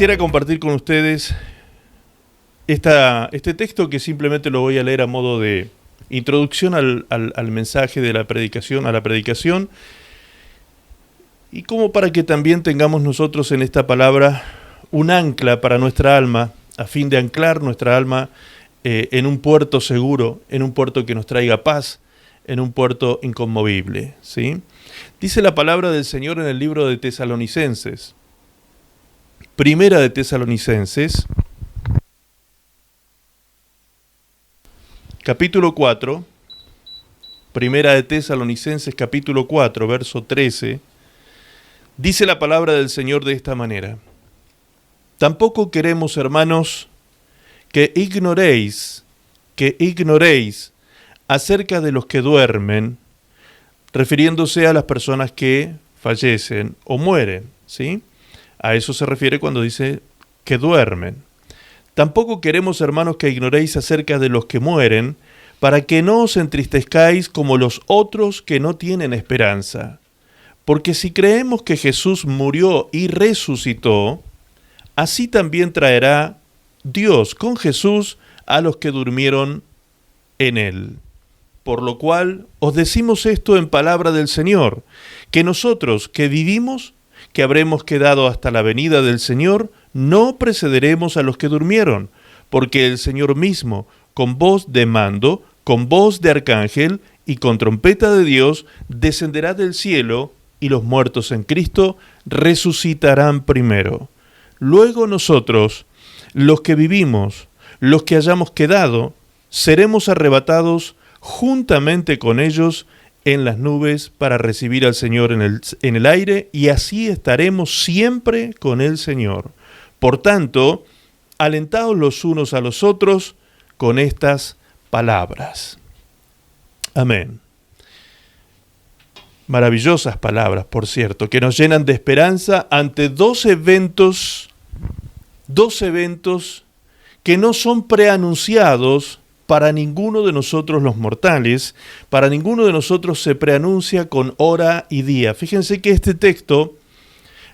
Quisiera compartir con ustedes este texto que simplemente lo voy a leer a modo de introducción al mensaje de la predicación, a la predicación, y como para que también tengamos nosotros en esta palabra un ancla para nuestra alma, a fin de anclar nuestra alma en un puerto seguro, en un puerto que nos traiga paz, en un puerto inconmovible, ¿sí? Dice la palabra del Señor en el libro de Tesalonicenses, Primera de Tesalonicenses, capítulo 4, Primera de Tesalonicenses, capítulo 4, verso 13, dice la palabra del Señor de esta manera: Tampoco queremos, hermanos, que ignoréis acerca de los que duermen, refiriéndose a las personas que fallecen o mueren, ¿sí? A eso se refiere cuando dice que duermen. Tampoco queremos, hermanos, que ignoréis acerca de los que mueren, para que no os entristezcáis como los otros que no tienen esperanza. Porque si creemos que Jesús murió y resucitó, así también traerá Dios con Jesús a los que durmieron en él. Por lo cual os decimos esto en palabra del Señor, que nosotros que vivimos, que habremos quedado hasta la venida del Señor, no precederemos a los que durmieron, porque el Señor mismo, con voz de mando, con voz de arcángel y con trompeta de Dios, descenderá del cielo, y los muertos en Cristo resucitarán primero. Luego nosotros, los que vivimos, los que hayamos quedado, seremos arrebatados juntamente con ellos en las nubes para recibir al Señor en el aire, y así estaremos siempre con el Señor. Por tanto, alentaos los unos a los otros con estas palabras. Amén. Maravillosas palabras, por cierto, que nos llenan de esperanza ante dos eventos que no son preanunciados para ninguno de nosotros los mortales. Para ninguno de nosotros se preanuncia con hora y día. Fíjense que este texto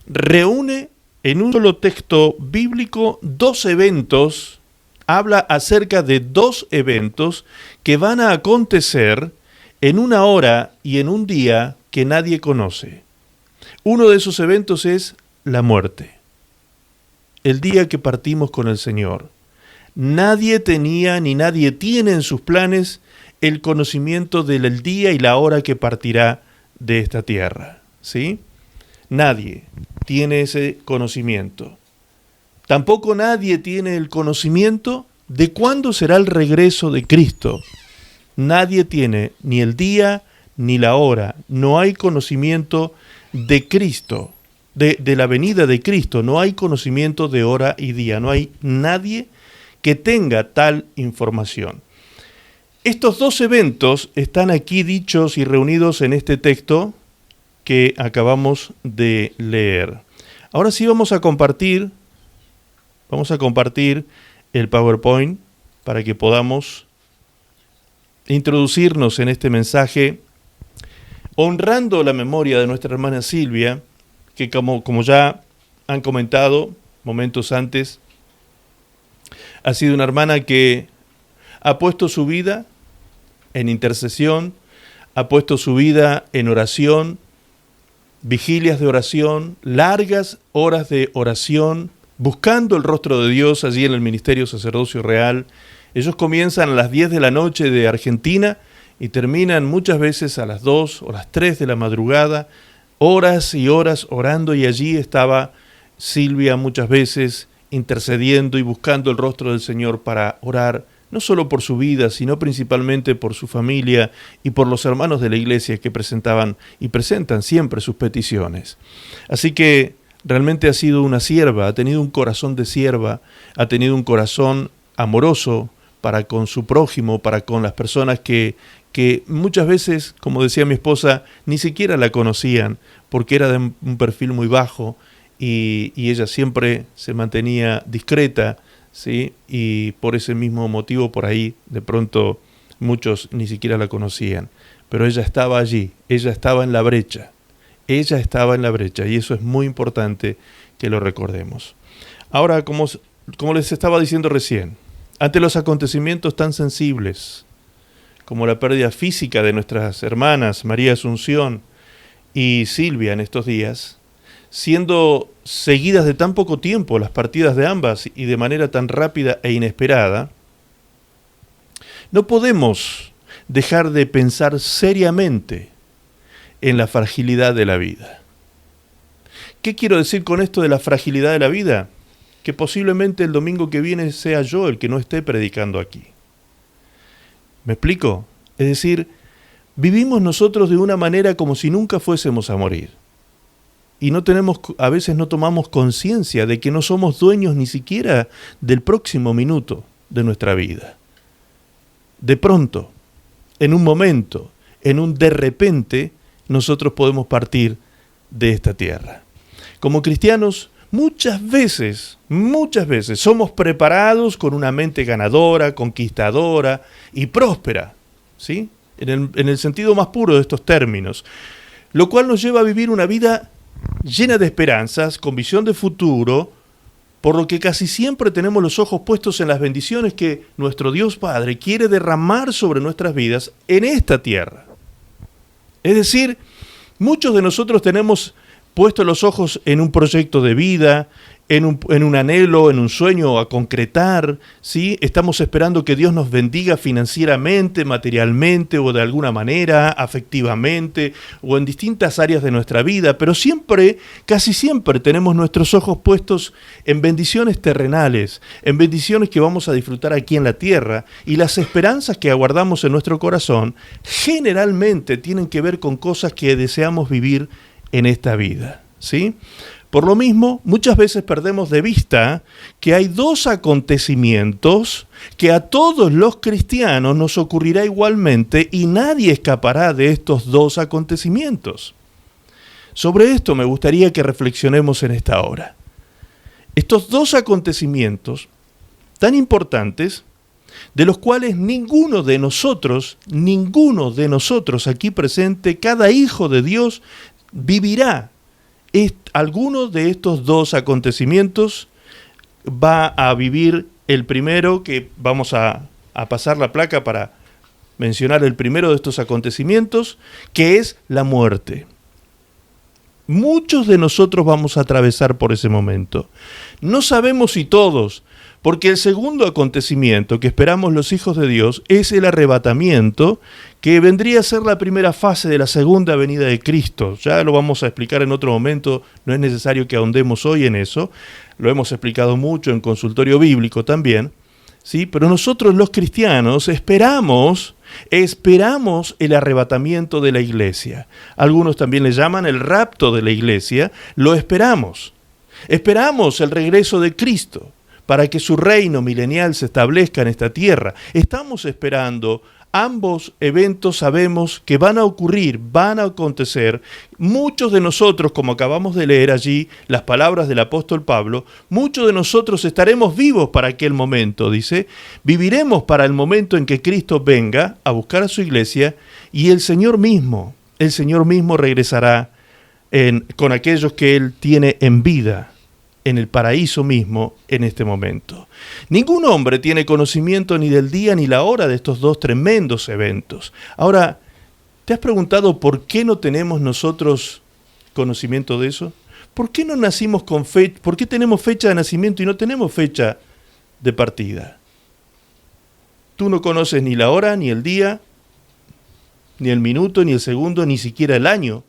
reúne en un solo texto bíblico dos eventos, habla acerca de dos eventos que van a acontecer en una hora y en un día que nadie conoce. Uno de esos eventos es la muerte, el día que partimos con el Señor. Nadie tenía ni nadie tiene en sus planes el conocimiento del día y la hora que partirá de esta tierra, ¿sí? Nadie tiene ese conocimiento. Tampoco nadie tiene el conocimiento de cuándo será el regreso de Cristo. Nadie tiene ni el día ni la hora. No hay conocimiento de Cristo, de la venida de Cristo. No hay conocimiento de hora y día. No hay nadie que tenga tal información. Estos dos eventos están aquí dichos y reunidos en este texto que acabamos de leer. Ahora sí vamos a compartir el PowerPoint para que podamos introducirnos en este mensaje, honrando la memoria de nuestra hermana Silvia, que como ya han comentado momentos antes, ha sido una hermana que ha puesto su vida en intercesión, ha puesto su vida en oración, vigilias de oración, largas horas de oración, buscando el rostro de Dios allí en el Ministerio Sacerdocio Real. Ellos comienzan a las 10 de la noche de Argentina y terminan muchas veces a las 2 o las 3 de la madrugada, horas y horas orando, y allí estaba Silvia muchas veces intercediendo y buscando el rostro del Señor para orar, no solo por su vida, sino principalmente por su familia y por los hermanos de la iglesia que presentaban y presentan siempre sus peticiones. Así que realmente ha sido una sierva, ha tenido un corazón de sierva, ha tenido un corazón amoroso para con su prójimo, para con las personas que muchas veces, como decía mi esposa, ni siquiera la conocían porque era de un perfil muy bajo, y ella siempre se mantenía discreta, ¿sí? Y por ese mismo motivo por ahí de pronto muchos ni siquiera la conocían. Pero ella estaba allí, ella estaba en la brecha, y eso es muy importante que lo recordemos. Ahora, como les estaba diciendo recién, ante los acontecimientos tan sensibles como la pérdida física de nuestras hermanas María Asunción y Silvia en estos días, siendo seguidas de tan poco tiempo las partidas de ambas y de manera tan rápida e inesperada, no podemos dejar de pensar seriamente en la fragilidad de la vida. ¿Qué quiero decir con esto de la fragilidad de la vida? Que posiblemente el domingo que viene sea yo el que no esté predicando aquí. ¿Me explico? Es decir, vivimos nosotros de una manera como si nunca fuésemos a morir. Y a veces no tomamos conciencia de que no somos dueños ni siquiera del próximo minuto de nuestra vida. De pronto, en un momento, en un de repente, nosotros podemos partir de esta tierra. Como cristianos, muchas veces somos preparados con una mente ganadora, conquistadora y próspera, ¿sí? En el sentido más puro de estos términos, lo cual nos lleva a vivir una vida llena de esperanzas, con visión de futuro, por lo que casi siempre tenemos los ojos puestos en las bendiciones que nuestro Dios Padre quiere derramar sobre nuestras vidas en esta tierra. Es decir, muchos de nosotros tenemos puestos los ojos en un proyecto de vida, en un anhelo, en un sueño a concretar, ¿sí? Estamos esperando que Dios nos bendiga financieramente, materialmente o de alguna manera, afectivamente o en distintas áreas de nuestra vida, pero casi siempre tenemos nuestros ojos puestos en bendiciones terrenales, en bendiciones que vamos a disfrutar aquí en la tierra, y las esperanzas que aguardamos en nuestro corazón generalmente tienen que ver con cosas que deseamos vivir en esta vida, ¿sí? Por lo mismo, muchas veces perdemos de vista que hay dos acontecimientos que a todos los cristianos nos ocurrirá igualmente y nadie escapará de estos dos acontecimientos. Sobre esto me gustaría que reflexionemos en esta hora. Estos dos acontecimientos tan importantes, de los cuales ninguno de nosotros aquí presente, cada hijo de Dios, vivirá alguno de estos dos acontecimientos. Va a vivir el primero, que vamos a pasar la placa para mencionar el primero de estos acontecimientos, que es la muerte. Muchos de nosotros vamos a atravesar por ese momento. No sabemos si todos, porque el segundo acontecimiento que esperamos los hijos de Dios es el arrebatamiento, que vendría a ser la primera fase de la segunda venida de Cristo. Ya lo vamos a explicar en otro momento, no es necesario que ahondemos hoy en eso, lo hemos explicado mucho en consultorio bíblico también, ¿sí? Pero nosotros los cristianos esperamos el arrebatamiento de la iglesia. Algunos también le llaman el rapto de la iglesia, lo esperamos. Esperamos el regreso de Cristo para que su reino milenial se establezca en esta tierra. Estamos esperando ambos eventos, sabemos que van a ocurrir, van a acontecer. Muchos de nosotros, como acabamos de leer allí las palabras del apóstol Pablo, muchos de nosotros estaremos vivos para aquel momento, dice. Viviremos para el momento en que Cristo venga a buscar a su iglesia y el Señor mismo regresará con aquellos que Él tiene en vida, en el paraíso mismo, en este momento. Ningún hombre tiene conocimiento ni del día ni la hora de estos dos tremendos eventos. Ahora, ¿te has preguntado por qué no tenemos nosotros conocimiento de eso? ¿Por qué no nacimos con fecha? ¿Por qué tenemos fecha de nacimiento y no tenemos fecha de partida? Tú no conoces ni la hora, ni el día, ni el minuto, ni el segundo, ni siquiera el año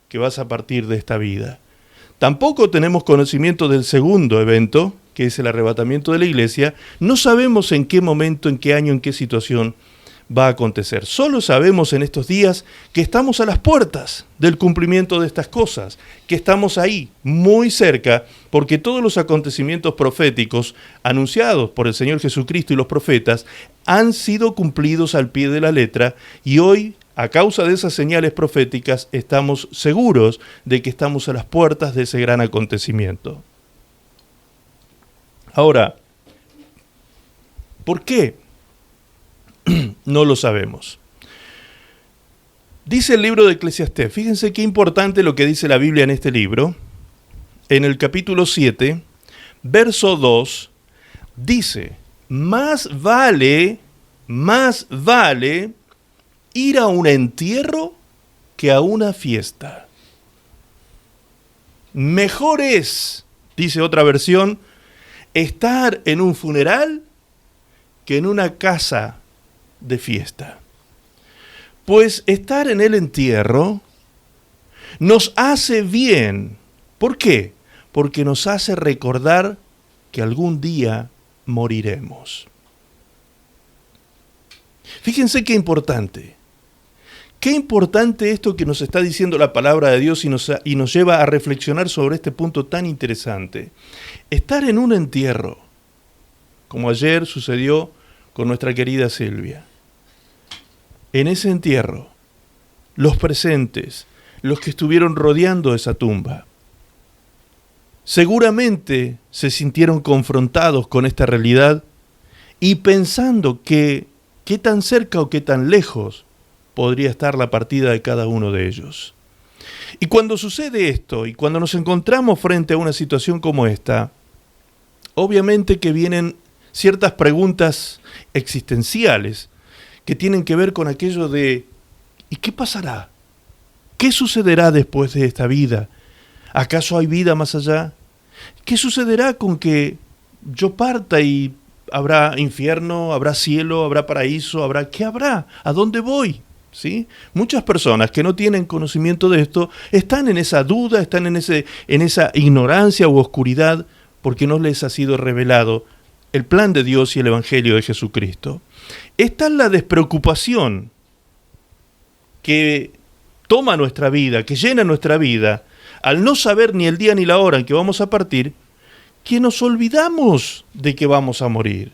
que vas a partir de esta vida. Tampoco tenemos conocimiento del segundo evento, que es el arrebatamiento de la iglesia. No sabemos en qué momento, en qué año, en qué situación va a acontecer. Solo sabemos en estos días que estamos a las puertas del cumplimiento de estas cosas, que estamos ahí, muy cerca, porque todos los acontecimientos proféticos anunciados por el Señor Jesucristo y los profetas han sido cumplidos al pie de la letra, y hoy, a causa de esas señales proféticas, estamos seguros de que estamos a las puertas de ese gran acontecimiento. Ahora, ¿por qué? No lo sabemos. Dice el libro de Eclesiastés, fíjense qué importante lo que dice la Biblia en este libro. En el capítulo 7, verso 2, dice, más vale ir a un entierro que a una fiesta. Mejor es, dice otra versión, estar en un funeral que en una casa de fiesta. Pues estar en el entierro nos hace bien. ¿Por qué? Porque nos hace recordar que algún día moriremos. Fíjense qué importante. Qué importante esto que nos está diciendo la palabra de Dios y nos lleva a reflexionar sobre este punto tan interesante. Estar en un entierro, como ayer sucedió con nuestra querida Silvia. En ese entierro, los presentes, los que estuvieron rodeando esa tumba, seguramente se sintieron confrontados con esta realidad y pensando que qué tan cerca o qué tan lejos podría estar la partida de cada uno de ellos. Y cuando sucede esto, y cuando nos encontramos frente a una situación como esta, obviamente que vienen ciertas preguntas existenciales que tienen que ver con aquello de ¿y qué pasará? ¿Qué sucederá después de esta vida? ¿Acaso hay vida más allá? ¿Qué sucederá con que yo parta y habrá infierno, habrá cielo, habrá paraíso, qué habrá? ¿A dónde voy? ¿Sí? Muchas personas que no tienen conocimiento de esto están en esa duda, están en esa ignorancia u oscuridad porque no les ha sido revelado el plan de Dios y el Evangelio de Jesucristo. Esta es la despreocupación que toma nuestra vida, que llena nuestra vida, al no saber ni el día ni la hora en que vamos a partir, que nos olvidamos de que vamos a morir.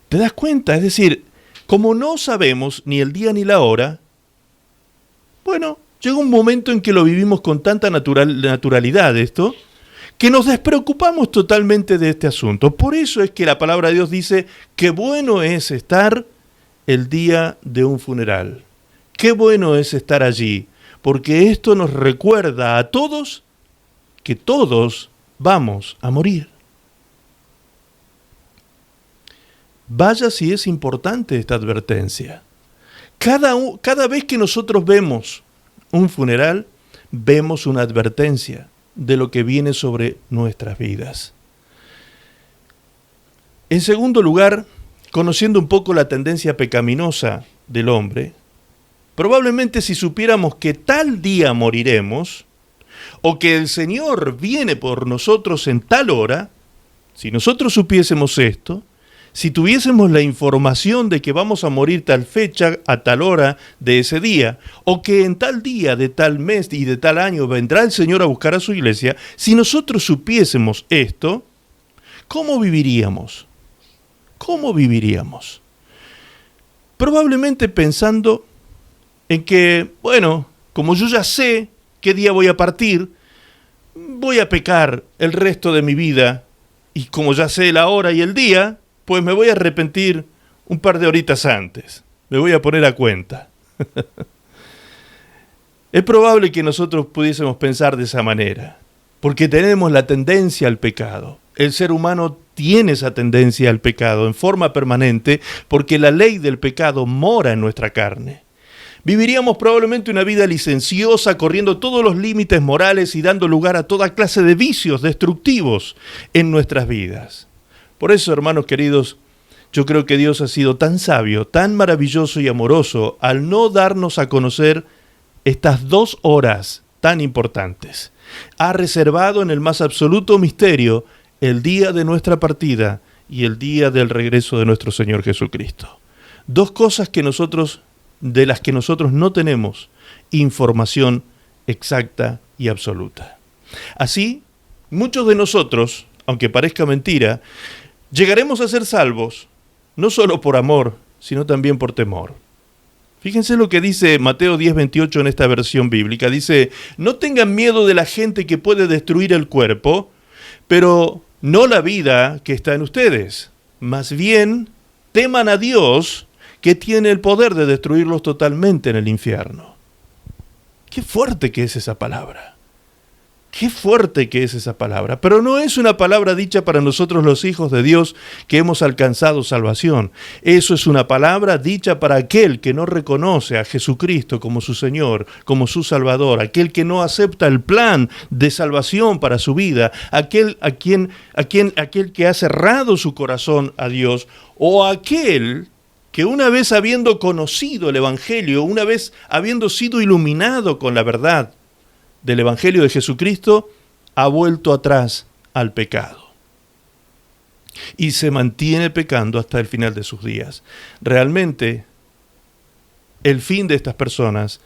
¿Te das cuenta? Es decir, como no sabemos ni el día ni la hora, bueno, llega un momento en que lo vivimos con tanta naturalidad esto, que nos despreocupamos totalmente de este asunto. Por eso es que la palabra de Dios dice que bueno es estar el día de un funeral. Qué bueno es estar allí, porque esto nos recuerda a todos que todos vamos a morir. Vaya si es importante esta advertencia. Cada vez que nosotros vemos un funeral, vemos una advertencia de lo que viene sobre nuestras vidas. En segundo lugar, conociendo un poco la tendencia pecaminosa del hombre, probablemente si supiéramos que tal día moriremos, o que el Señor viene por nosotros en tal hora, si nosotros supiésemos esto, si tuviésemos la información de que vamos a morir tal fecha, a tal hora de ese día, o que en tal día, de tal mes y de tal año vendrá el Señor a buscar a su iglesia, si nosotros supiésemos esto, ¿cómo viviríamos? ¿Cómo viviríamos? Probablemente pensando en que, bueno, como yo ya sé qué día voy a partir, voy a pecar el resto de mi vida, y como ya sé la hora y el día, pues me voy a arrepentir un par de horitas antes. Me voy a poner a cuenta. Es probable que nosotros pudiésemos pensar de esa manera, porque tenemos la tendencia al pecado. El ser humano tiene esa tendencia al pecado en forma permanente, porque la ley del pecado mora en nuestra carne. Viviríamos probablemente una vida licenciosa, corriendo todos los límites morales y dando lugar a toda clase de vicios destructivos en nuestras vidas. Por eso, hermanos queridos, yo creo que Dios ha sido tan sabio, tan maravilloso y amoroso al no darnos a conocer estas 2 horas tan importantes. Ha reservado en el más absoluto misterio el día de nuestra partida y el día del regreso de nuestro Señor Jesucristo. 2 cosas de las que nosotros no tenemos información exacta y absoluta. Así, muchos de nosotros, aunque parezca mentira, llegaremos a ser salvos, no solo por amor, sino también por temor. Fíjense lo que dice Mateo 10:28 en esta versión bíblica. Dice, no tengan miedo de la gente que puede destruir el cuerpo, pero no la vida que está en ustedes. Más bien, teman a Dios, que tiene el poder de destruirlos totalmente en el infierno. Qué fuerte que es esa palabra. Qué fuerte que es esa palabra, pero no es una palabra dicha para nosotros los hijos de Dios que hemos alcanzado salvación. Eso es una palabra dicha para aquel que no reconoce a Jesucristo como su Señor, como su Salvador, aquel que no acepta el plan de salvación para su vida, aquel que ha cerrado su corazón a Dios, o aquel que una vez habiendo conocido el Evangelio, una vez habiendo sido iluminado con la verdad del Evangelio de Jesucristo, ha vuelto atrás al pecado y se mantiene pecando hasta el final de sus días. Realmente, el fin de estas personas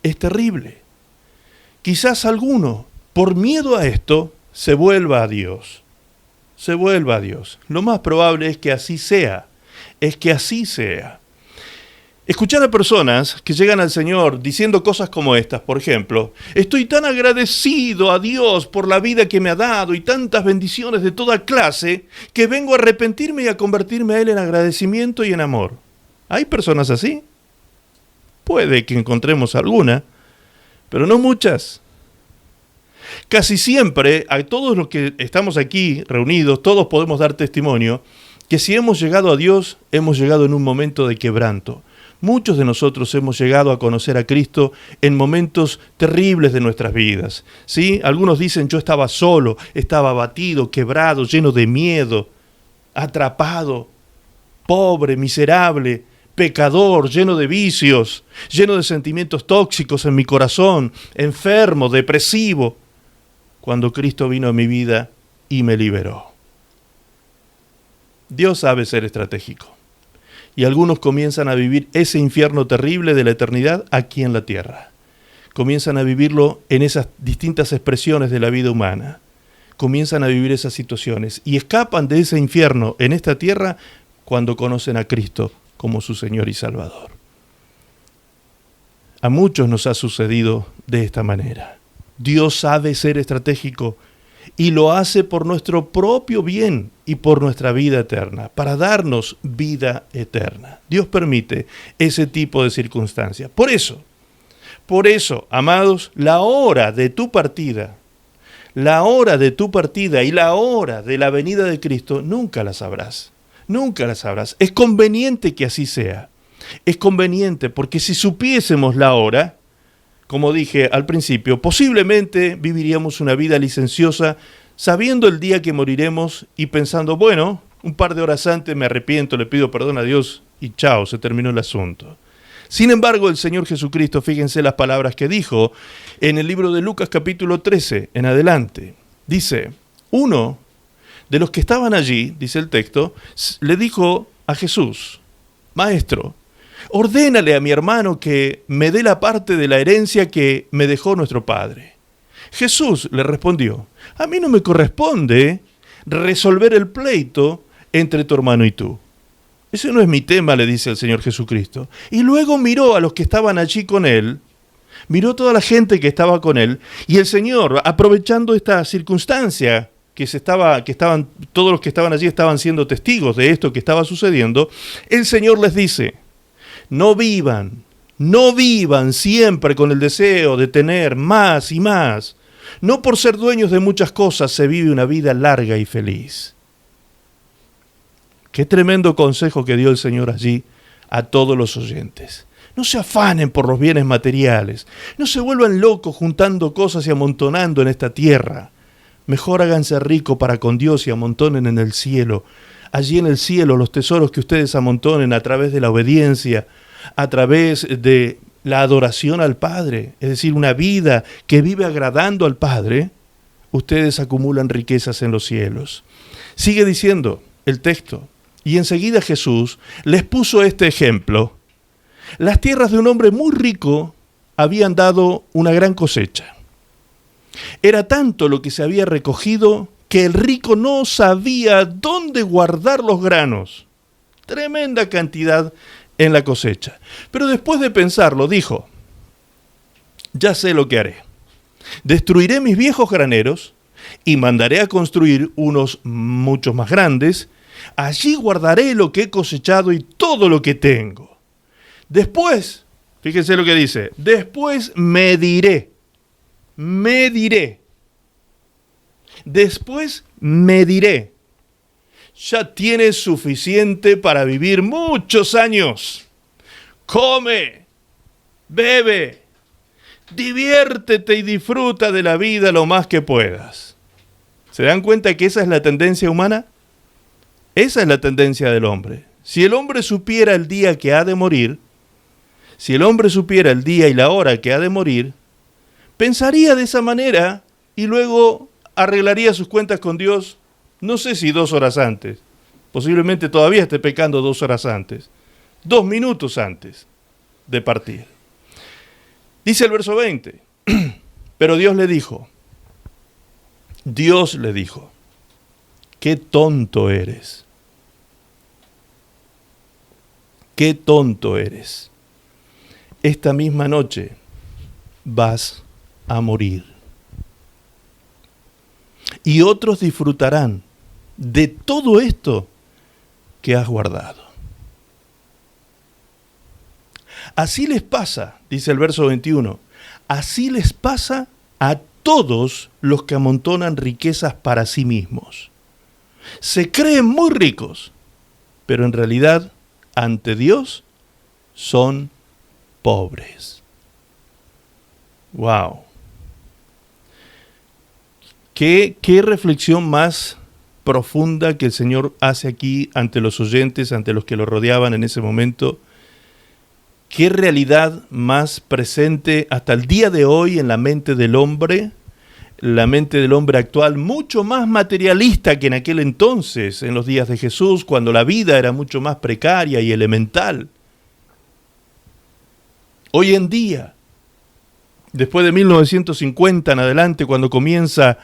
es terrible. Quizás alguno, por miedo a esto, se vuelva a Dios. Se vuelva a Dios. Lo más probable es que así sea. Escuchar a personas que llegan al Señor diciendo cosas como estas, por ejemplo, estoy tan agradecido a Dios por la vida que me ha dado y tantas bendiciones de toda clase, que vengo a arrepentirme y a convertirme a Él en agradecimiento y en amor. ¿Hay personas así? Puede que encontremos alguna, pero no muchas. Casi siempre, a todos los que estamos aquí reunidos, todos podemos dar testimonio que si hemos llegado a Dios, hemos llegado en un momento de quebranto. Muchos de nosotros hemos llegado a conocer a Cristo en momentos terribles de nuestras vidas, ¿sí? Algunos dicen, yo estaba solo, estaba abatido, quebrado, lleno de miedo, atrapado, pobre, miserable, pecador, lleno de vicios, lleno de sentimientos tóxicos en mi corazón, enfermo, depresivo, cuando Cristo vino a mi vida y me liberó. Dios sabe ser estratégico. Y algunos comienzan a vivir ese infierno terrible de la eternidad aquí en la tierra. Comienzan a vivirlo en esas distintas expresiones de la vida humana. Comienzan a vivir esas situaciones y escapan de ese infierno en esta tierra cuando conocen a Cristo como su Señor y Salvador. A muchos nos ha sucedido de esta manera. Dios sabe ser estratégico y lo hace por nuestro propio bien y por nuestra vida eterna, para darnos vida eterna. Dios permite ese tipo de circunstancias. Por eso, amados, la hora de tu partida y la hora de la venida de Cristo, nunca la sabrás. Nunca la sabrás. Es conveniente que así sea. Es conveniente porque si supiésemos la hora, como dije al principio, posiblemente viviríamos una vida licenciosa sabiendo el día que moriremos y pensando, bueno, un par de horas antes me arrepiento, le pido perdón a Dios y chao, se terminó el asunto. Sin embargo, el Señor Jesucristo, fíjense las palabras que dijo en el libro de Lucas capítulo 13 en adelante. Dice, uno de los que estaban allí, dice el texto, le dijo a Jesús, Maestro, ordénale a mi hermano que me dé la parte de la herencia que me dejó nuestro padre. Jesús le respondió, a mí no me corresponde resolver el pleito entre tu hermano y tú. Ese no es mi tema, le dice el Señor Jesucristo. Y luego miró a los que estaban allí con él, miró toda la gente que estaba con él, y el Señor, aprovechando esta circunstancia, todos los que estaban allí estaban siendo testigos de esto que estaba sucediendo, el Señor les dice, no vivan siempre con el deseo de tener más y más. No por ser dueños de muchas cosas se vive una vida larga y feliz. Qué tremendo consejo que dio el Señor allí a todos los oyentes. No se afanen por los bienes materiales. No se vuelvan locos juntando cosas y amontonando en esta tierra. Mejor háganse ricos para con Dios y amontonen en el cielo. Allí en el cielo los tesoros que ustedes amontonen a través de la obediencia, a través de la adoración al Padre, es decir, una vida que vive agradando al Padre, ustedes acumulan riquezas en los cielos. Sigue diciendo el texto, y enseguida Jesús les puso este ejemplo. Las tierras de un hombre muy rico habían dado una gran cosecha. Era tanto lo que se había recogido que el rico no sabía dónde guardar los granos. Tremenda cantidad en la cosecha. Pero después de pensarlo, dijo, ya sé lo que haré. Destruiré mis viejos graneros y mandaré a construir unos muchos más grandes. Allí guardaré lo que he cosechado y todo lo que tengo. Después, fíjense lo que dice, después mediré Después me diré, ya tienes suficiente para vivir muchos años. Come, bebe, diviértete y disfruta de la vida lo más que puedas. ¿Se dan cuenta que esa es la tendencia humana? Esa es la tendencia del hombre. Si el hombre supiera el día que ha de morir, si el hombre supiera el día y la hora que ha de morir, pensaría de esa manera y luego arreglaría sus cuentas con Dios, no sé si 2 horas antes, posiblemente todavía esté pecando 2 horas antes, 2 minutos antes de partir. Dice el verso 20, pero Dios le dijo, qué tonto eres, qué tonto eres. Esta misma noche vas a morir. Y otros disfrutarán de todo esto que has guardado. Así les pasa, dice el verso 21, así les pasa a todos los que amontonan riquezas para sí mismos. Se creen muy ricos, pero en realidad, ante Dios, son pobres. ¡Wow! ¿Qué reflexión más profunda que el Señor hace aquí ante los oyentes, ante los que lo rodeaban en ese momento? ¿Qué realidad más presente hasta el día de hoy en la mente del hombre actual, mucho más materialista que en aquel entonces, en los días de Jesús, cuando la vida era mucho más precaria y elemental? Hoy en día, después de 1950 en adelante, cuando comienza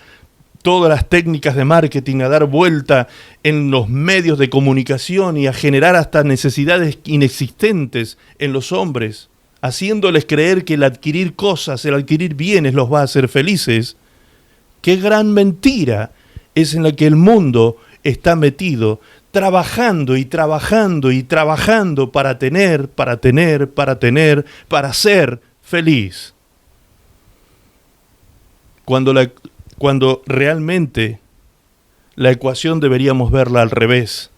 todas las técnicas de marketing a dar vuelta en los medios de comunicación y a generar hasta necesidades inexistentes en los hombres, haciéndoles creer que el adquirir cosas, el adquirir bienes los va a hacer felices, qué gran mentira es en la que el mundo está metido, trabajando y trabajando y trabajando para tener, para ser feliz. Cuando realmente la ecuación deberíamos verla al revés.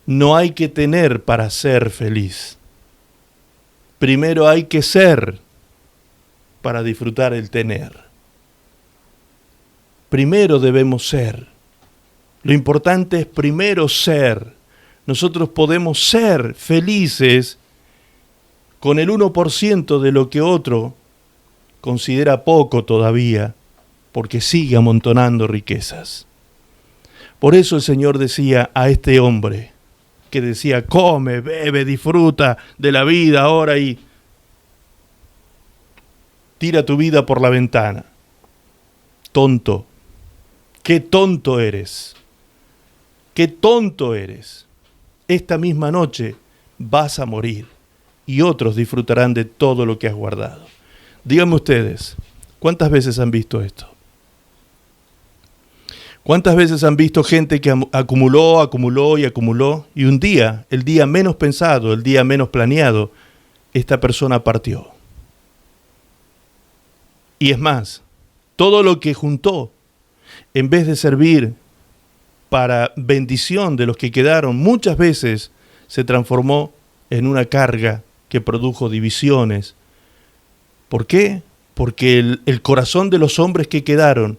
No hay que tener para ser feliz. Primero hay que ser para disfrutar el tener. Primero debemos ser. Lo importante es primero ser. Nosotros podemos ser felices con el 1% de lo que otro considera poco todavía, porque sigue amontonando riquezas. Por eso el Señor decía a este hombre, que decía, come, bebe, disfruta de la vida ahora y tira tu vida por la ventana. Tonto, qué tonto eres, qué tonto eres. Esta misma noche vas a morir y otros disfrutarán de todo lo que has guardado. Díganme ustedes, ¿cuántas veces han visto esto? ¿Cuántas veces han visto gente que acumuló y un día, el día menos pensado, el día menos planeado, esta persona partió? Y es más, todo lo que juntó, en vez de servir para bendición de los que quedaron, muchas veces se transformó en una carga que produjo divisiones. ¿Por qué? Porque el corazón de los hombres que quedan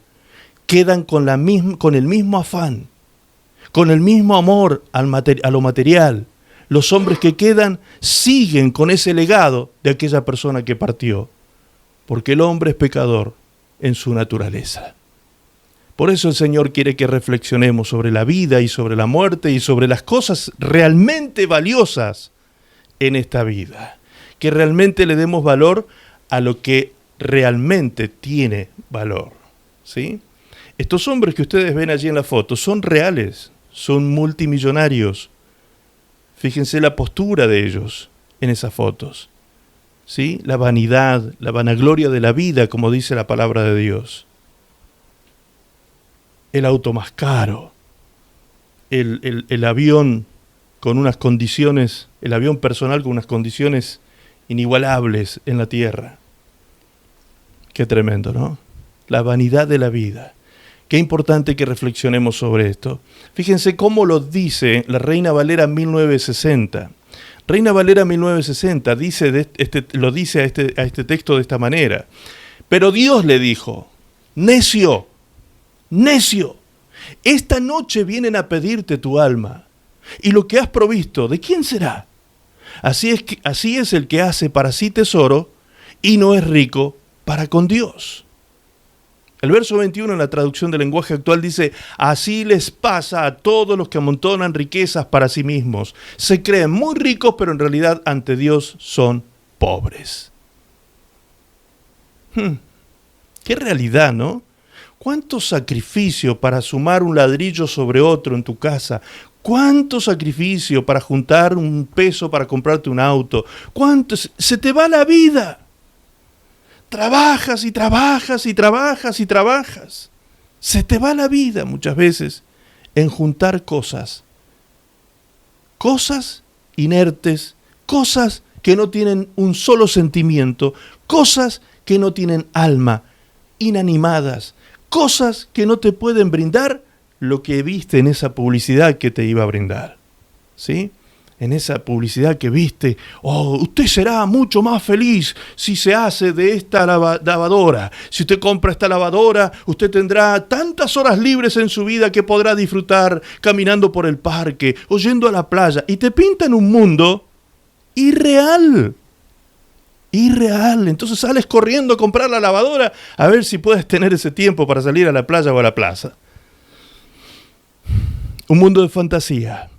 con el mismo afán, con el mismo amor a lo material. Los hombres que quedan siguen con ese legado de aquella persona que partió, porque el hombre es pecador en su naturaleza. Por eso el Señor quiere que reflexionemos sobre la vida y sobre la muerte y sobre las cosas realmente valiosas en esta vida, que realmente le demos valor a lo que realmente tiene valor, ¿sí? Estos hombres que ustedes ven allí en la foto son reales, son multimillonarios. Fíjense la postura de ellos en esas fotos, ¿sí? La vanidad, la vanagloria de la vida, como dice la palabra de Dios. El auto más caro, el avión con unas condiciones, el avión personal con unas condiciones inigualables en la tierra. Qué tremendo, ¿no? La vanidad de la vida. Qué importante que reflexionemos sobre esto. Fíjense cómo lo dice la Reina Valera 1960. Reina Valera 1960 lo dice a este texto de esta manera. Pero Dios le dijo, necio, necio, esta noche vienen a pedirte tu alma, y lo que has provisto, ¿de quién será? Así es el que hace para sí tesoro y no es rico para con Dios. El verso 21 en la traducción del lenguaje actual dice, así les pasa a todos los que amontonan riquezas para sí mismos. Se creen muy ricos, pero en realidad ante Dios son pobres. Qué realidad, ¿no? ¿Cuánto sacrificio para sumar un ladrillo sobre otro en tu casa? ¿Cuánto sacrificio para juntar un peso para comprarte un auto? ¿Cuánto? Se te va la vida. Trabajas y trabajas y trabajas y trabajas. Se te va la vida muchas veces en juntar cosas. Cosas inertes, cosas que no tienen un solo sentimiento, cosas que no tienen alma, inanimadas, cosas que no te pueden brindar lo que viste en esa publicidad que te iba a brindar. ¿Sí? En esa publicidad que viste, usted será mucho más feliz si se hace de esta lavadora. Si usted compra esta lavadora, usted tendrá tantas horas libres en su vida que podrá disfrutar caminando por el parque o yendo a la playa. Y te pintan un mundo irreal. Irreal. Entonces sales corriendo a comprar la lavadora a ver si puedes tener ese tiempo para salir a la playa o a la plaza. Un mundo de fantasía.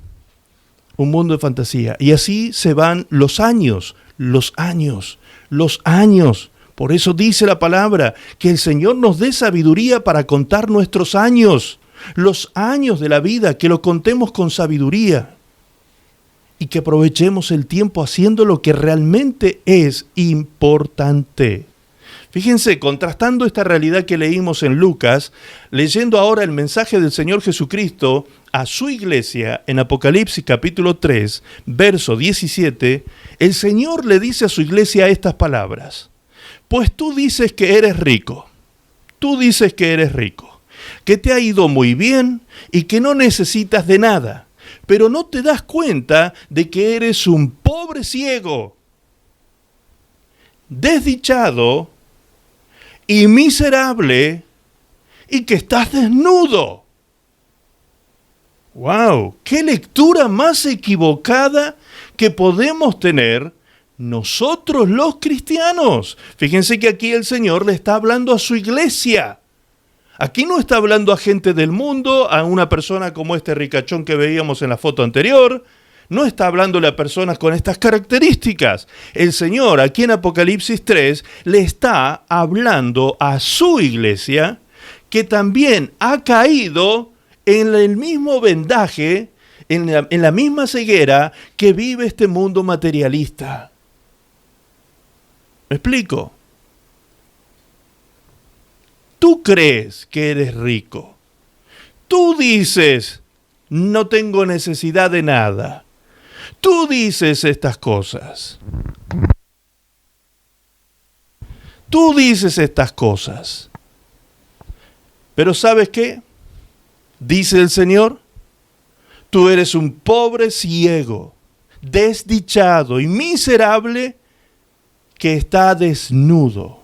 Un mundo de fantasía. Y así se van los años, los años, los años. Por eso dice la palabra, que el Señor nos dé sabiduría para contar nuestros años, los años de la vida, que lo contemos con sabiduría. Y que aprovechemos el tiempo haciendo lo que realmente es importante. Fíjense, contrastando esta realidad que leímos en Lucas, leyendo ahora el mensaje del Señor Jesucristo a su iglesia en Apocalipsis capítulo 3, verso 17, el Señor le dice a su iglesia estas palabras. Pues tú dices que eres rico, que te ha ido muy bien y que no necesitas de nada, pero no te das cuenta de que eres un pobre ciego, desdichado y miserable, y que estás desnudo. ¡Wow! ¡Qué lectura más equivocada que podemos tener nosotros los cristianos! Fíjense que aquí el Señor le está hablando a su iglesia. Aquí no está hablando a gente del mundo, a una persona como este ricachón que veíamos en la foto anterior. No está hablándole a personas con estas características. El Señor, aquí en Apocalipsis 3, le está hablando a su iglesia, que también ha caído en el mismo vendaje, en la misma ceguera que vive este mundo materialista. ¿Me explico? Tú crees que eres rico. Tú dices, no tengo necesidad de nada. Tú dices estas cosas. Tú dices estas cosas. Pero ¿sabes qué? Dice el Señor, tú eres un pobre ciego, desdichado y miserable que está desnudo.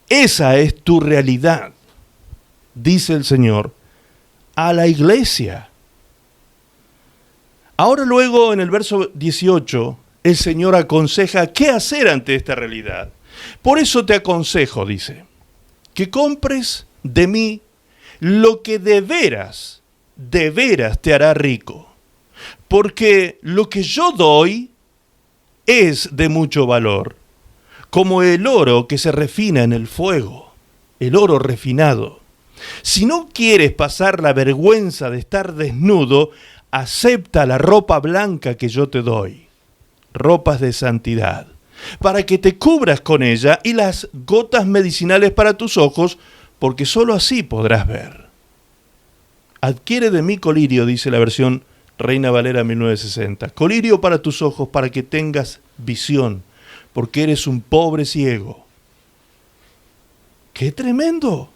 Esa es tu realidad, dice el Señor, a la iglesia. Ahora luego en el verso 18, el Señor aconseja qué hacer ante esta realidad. Por eso te aconsejo, dice, que compres de mí lo que de veras te hará rico. Porque lo que yo doy es de mucho valor, como el oro que se refina en el fuego, el oro refinado. Si no quieres pasar la vergüenza de estar desnudo, acepta la ropa blanca que yo te doy, ropas de santidad, para que te cubras con ella, y las gotas medicinales para tus ojos, porque sólo así podrás ver. Adquiere de mí colirio, dice la versión Reina Valera 1960. Colirio para tus ojos, para que tengas visión, porque eres un pobre ciego. ¡Qué tremendo!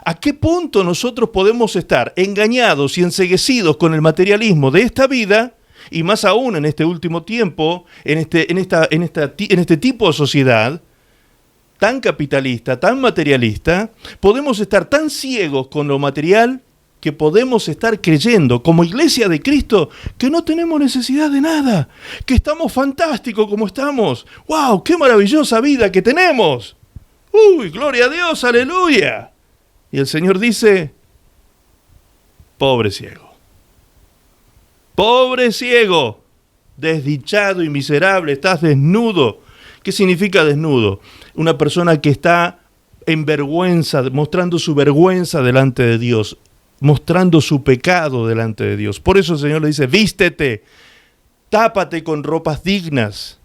¿A qué punto nosotros podemos estar engañados y enceguecidos con el materialismo de esta vida, y más aún en este último tiempo, en este tipo de sociedad tan capitalista, tan materialista? Podemos estar tan ciegos con lo material que podemos estar creyendo como iglesia de Cristo que no tenemos necesidad de nada, que estamos fantásticos como estamos. ¡Wow! ¡Qué maravillosa vida que tenemos! ¡Uy! ¡Gloria a Dios! ¡Aleluya! Y el Señor dice: pobre ciego, pobre ciego, desdichado y miserable, estás desnudo. ¿Qué significa desnudo? Una persona que está en vergüenza, mostrando su vergüenza delante de Dios, mostrando su pecado delante de Dios. Por eso el Señor le dice: vístete, tápate con ropas dignas,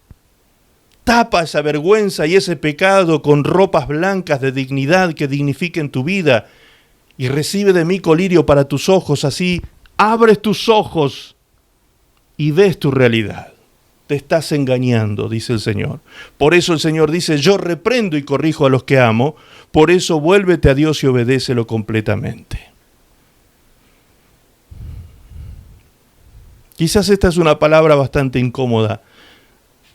tapa esa vergüenza y ese pecado con ropas blancas de dignidad que dignifiquen tu vida, y recibe de mí colirio para tus ojos, así abres tus ojos y ves tu realidad. Te estás engañando, dice el Señor. Por eso el Señor dice: yo reprendo y corrijo a los que amo, por eso vuélvete a Dios y obedécelo completamente. Quizás esta es una palabra bastante incómoda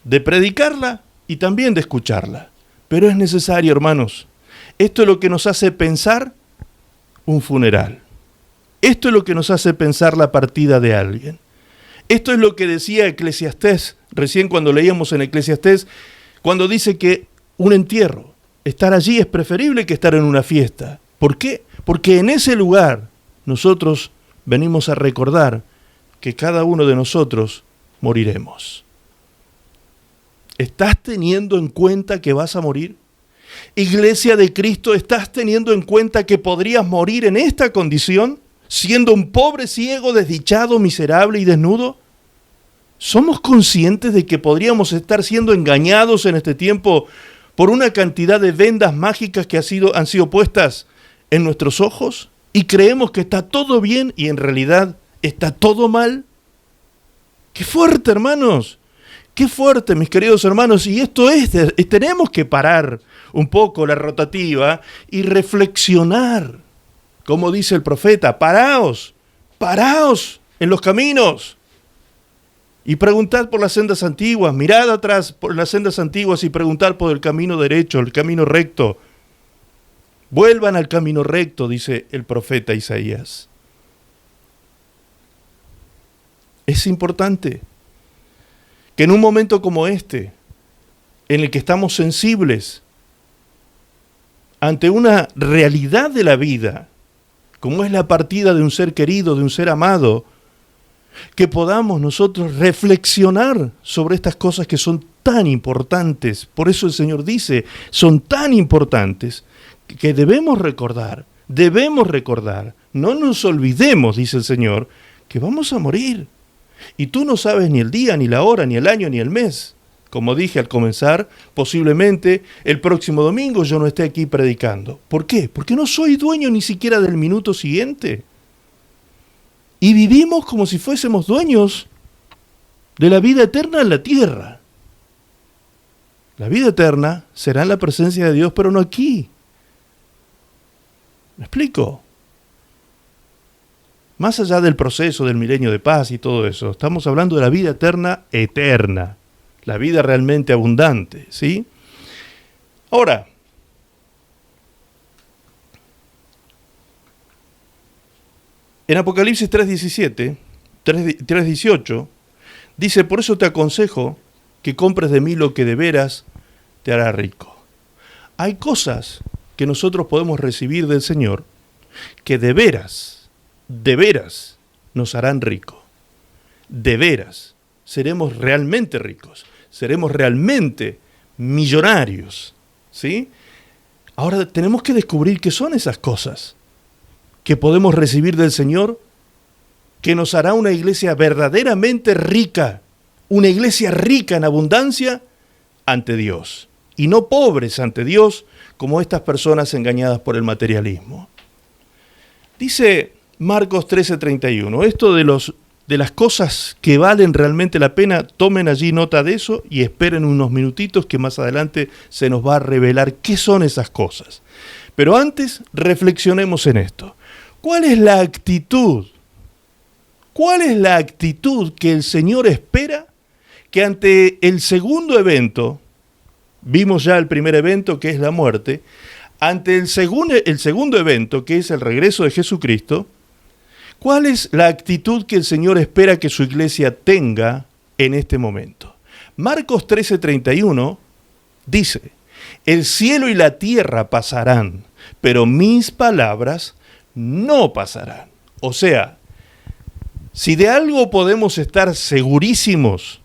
de predicarla y también de escucharla, pero es necesario, hermanos. Esto es lo que nos hace pensar un funeral. Esto es lo que nos hace pensar la partida de alguien. Esto es lo que decía Eclesiastés, recién cuando leíamos en Eclesiastés, cuando dice que un entierro, estar allí es preferible que estar en una fiesta. ¿Por qué? Porque en ese lugar nosotros venimos a recordar que cada uno de nosotros moriremos. ¿Estás teniendo en cuenta que vas a morir? Iglesia de Cristo, ¿estás teniendo en cuenta que podrías morir en esta condición, siendo un pobre ciego, desdichado, miserable y desnudo? ¿Somos conscientes de que podríamos estar siendo engañados en este tiempo por una cantidad de vendas mágicas que han sido puestas en nuestros ojos? Y creemos que está todo bien y en realidad está todo mal. ¡Qué fuerte, hermanos! ¡Qué fuerte, mis queridos hermanos! Y esto tenemos que parar un poco la rotativa y reflexionar. Como dice el profeta: paraos en los caminos y preguntad por las sendas antiguas, mirad atrás por las sendas antiguas y preguntad por el camino derecho, el camino recto. Vuelvan al camino recto, dice el profeta Isaías. Es importante que en un momento como este, en el que estamos sensibles ante una realidad de la vida, como es la partida de un ser querido, de un ser amado, que podamos nosotros reflexionar sobre estas cosas que son tan importantes. Por eso el Señor dice, son tan importantes que debemos recordar, no nos olvidemos, dice el Señor, que vamos a morir. Y tú no sabes ni el día, ni la hora, ni el año, ni el mes. Como dije al comenzar, posiblemente el próximo domingo yo no esté aquí predicando. ¿Por qué? Porque no soy dueño ni siquiera del minuto siguiente. Y vivimos como si fuésemos dueños de la vida eterna en la tierra. La vida eterna será en la presencia de Dios, pero no aquí. ¿Me explico? Más allá del proceso del milenio de paz y todo eso, estamos hablando de la vida eterna, la vida realmente abundante, ¿sí? Ahora, en Apocalipsis 3:17, 3:18, dice: por eso te aconsejo que compres de mí lo que de veras te hará rico. Hay cosas que nosotros podemos recibir del Señor que de veras nos harán rico. De veras, seremos realmente ricos, seremos realmente millonarios, ¿sí? Ahora tenemos que descubrir qué son esas cosas que podemos recibir del Señor, que nos hará una iglesia verdaderamente rica, una iglesia rica en abundancia ante Dios, y no pobres ante Dios como estas personas engañadas por el materialismo. Dice Marcos 13:31, esto de las cosas que valen realmente la pena, tomen allí nota de eso y esperen unos minutitos que más adelante se nos va a revelar qué son esas cosas. Pero antes, reflexionemos en esto. ¿Cuál es la actitud? ¿Cuál es la actitud que el Señor espera que ante el segundo evento, vimos ya el primer evento que es la muerte, ante el segundo evento que es el regreso de Jesucristo, cuál es la actitud que el Señor espera que su iglesia tenga en este momento? Marcos 13:31 dice, el cielo y la tierra pasarán, pero mis palabras no pasarán. O sea, si de algo podemos estar segurísimos,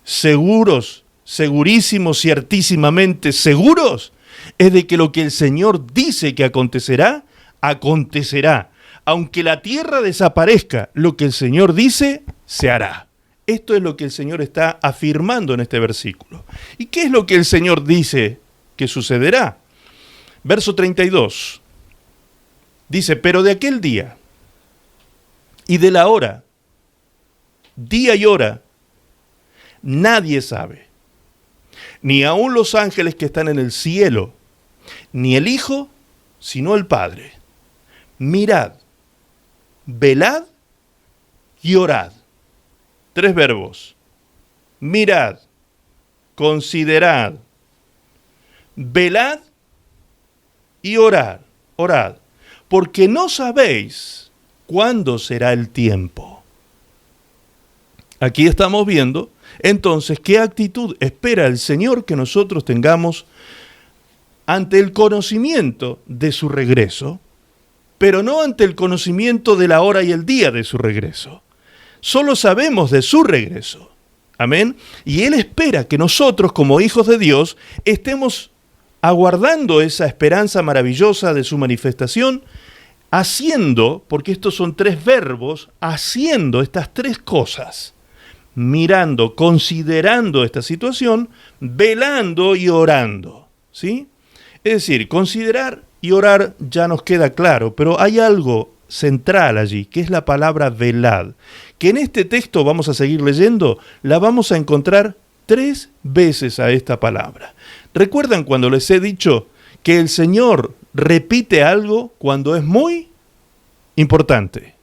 ciertísimamente seguros, es de que lo que el Señor dice que acontecerá, acontecerá. Aunque la tierra desaparezca, lo que el Señor dice, se hará. Esto es lo que el Señor está afirmando en este versículo. ¿Y qué es lo que el Señor dice que sucederá? Verso 32. Dice, pero de aquel día y de la hora, día y hora, nadie sabe, ni aun los ángeles que están en el cielo, ni el Hijo, sino el Padre. Mirad, velad y orad. 3 verbos. Mirad, considerad, velad y orad. Porque no sabéis cuándo será el tiempo. Aquí estamos viendo, entonces, qué actitud espera el Señor que nosotros tengamos ante el conocimiento de su regreso, pero no ante el conocimiento de la hora y el día de su regreso. Solo sabemos de su regreso. Amén. Y Él espera que nosotros, como hijos de Dios, estemos aguardando esa esperanza maravillosa de su manifestación, haciendo, porque estos son 3 verbos, haciendo estas 3 cosas. Mirando, considerando esta situación, velando y orando. ¿Sí? Es decir, considerar y orar ya nos queda claro, pero hay algo central allí, que es la palabra velad, que en este texto vamos a seguir leyendo, la vamos a encontrar 3 veces a esta palabra. ¿Recuerdan cuando les he dicho que el Señor repite algo cuando es muy importante?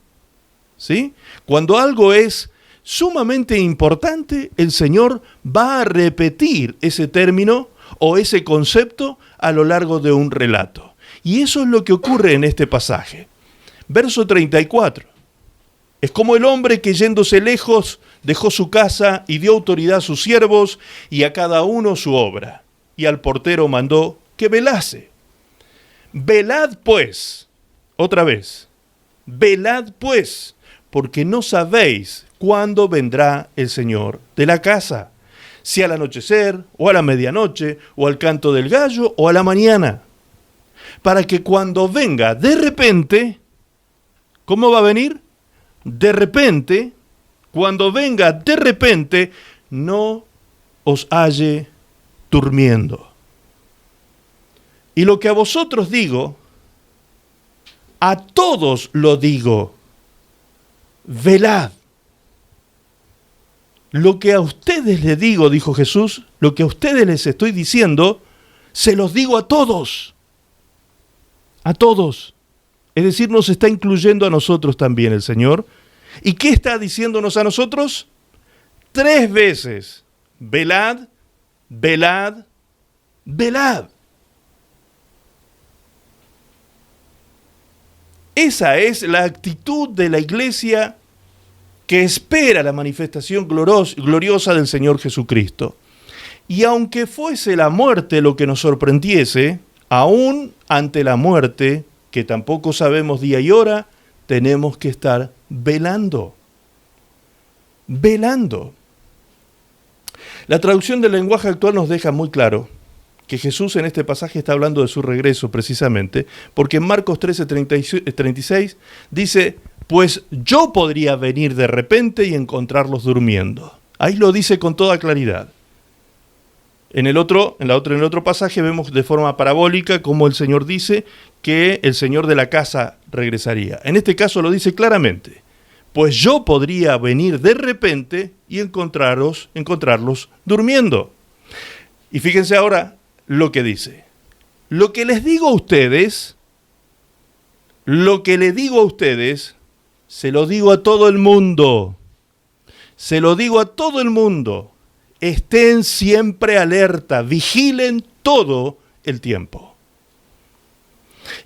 ¿Sí? Cuando algo es sumamente importante, el Señor va a repetir ese término o ese concepto a lo largo de un relato. Y eso es lo que ocurre en este pasaje. Verso 34. Es como el hombre que yéndose lejos dejó su casa y dio autoridad a sus siervos y a cada uno su obra. Y al portero mandó que velase. Velad pues, otra vez, velad pues, porque no sabéis cuándo vendrá el Señor de la casa, si al anochecer, o a la medianoche, o al canto del gallo, o a la mañana, para que cuando venga de repente, ¿cómo va a venir? De repente, cuando venga de repente, no os halle durmiendo. Y lo que a vosotros digo, a todos lo digo, velad. Lo que a ustedes les digo, dijo Jesús, lo que a ustedes les estoy diciendo, se los digo a todos. A todos. Es decir, nos está incluyendo a nosotros también el Señor. ¿Y qué está diciéndonos a nosotros? 3 veces. Velad, velad, velad. Esa es la actitud de la iglesia que espera la manifestación gloriosa del Señor Jesucristo. Y aunque fuese la muerte lo que nos sorprendiese, aún ante la muerte, que tampoco sabemos día y hora, tenemos que estar velando. Velando. La traducción del lenguaje actual nos deja muy claro que Jesús en este pasaje está hablando de su regreso precisamente, porque en Marcos 13:36 dice, pues yo podría venir de repente y encontrarlos durmiendo. Ahí lo dice con toda claridad. En el otro pasaje vemos de forma parabólica cómo el Señor dice que el Señor de la casa regresaría. En este caso lo dice claramente, pues yo podría venir de repente y encontrarlos durmiendo. Y fíjense ahora lo que dice, Lo que les digo a ustedes, lo que le digo a ustedes, se lo digo a todo el mundo. Se lo digo a todo el mundo. Estén siempre alerta, vigilen todo el tiempo.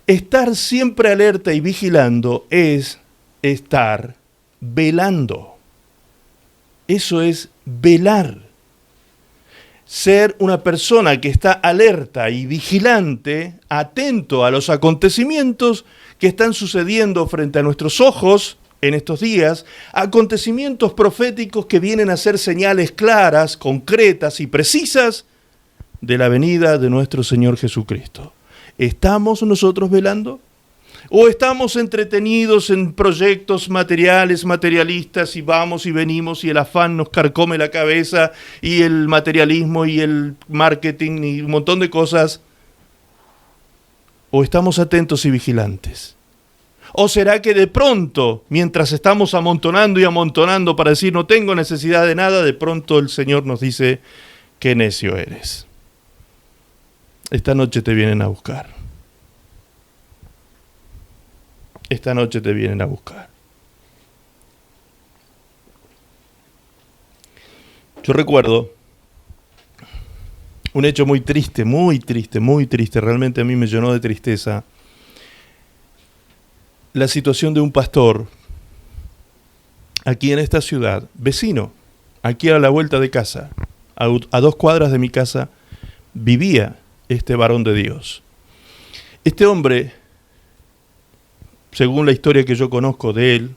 Estar siempre alerta y vigilando es estar velando. Eso es velar. Ser una persona que está alerta y vigilante, atento a los acontecimientos que están sucediendo frente a nuestros ojos en estos días, acontecimientos proféticos que vienen a ser señales claras, concretas y precisas de la venida de nuestro Señor Jesucristo. ¿Estamos nosotros velando? ¿O estamos entretenidos en proyectos materiales, materialistas, y vamos y venimos y el afán nos carcome la cabeza y el materialismo y el marketing y un montón de cosas? ¿O estamos atentos y vigilantes? ¿O será que de pronto, mientras estamos amontonando y amontonando para decir no tengo necesidad de nada, de pronto el Señor nos dice qué necio eres? Esta noche te vienen a buscar. Esta noche te vienen a buscar. Yo recuerdo un hecho muy triste, realmente a mí me llenó de tristeza. La situación de un pastor aquí en esta ciudad, vecino, aquí a la vuelta de casa, a 2 cuadras de mi casa, vivía este varón de Dios. Este hombre, según la historia que yo conozco de él,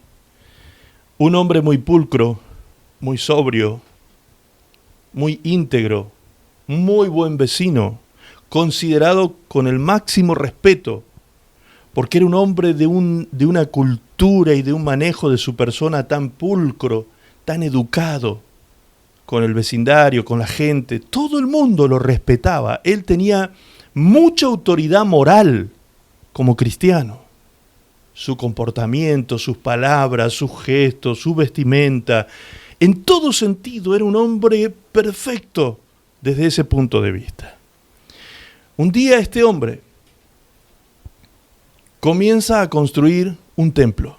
un hombre muy pulcro, muy sobrio, muy íntegro, muy buen vecino, considerado con el máximo respeto, porque era un hombre de una cultura y de un manejo de su persona tan pulcro, tan educado, con el vecindario, con la gente. Todo el mundo lo respetaba. Él tenía mucha autoridad moral como cristiano. Su comportamiento, sus palabras, sus gestos, su vestimenta, en todo sentido era un hombre perfecto desde ese punto de vista. Un día este hombre comienza a construir un templo.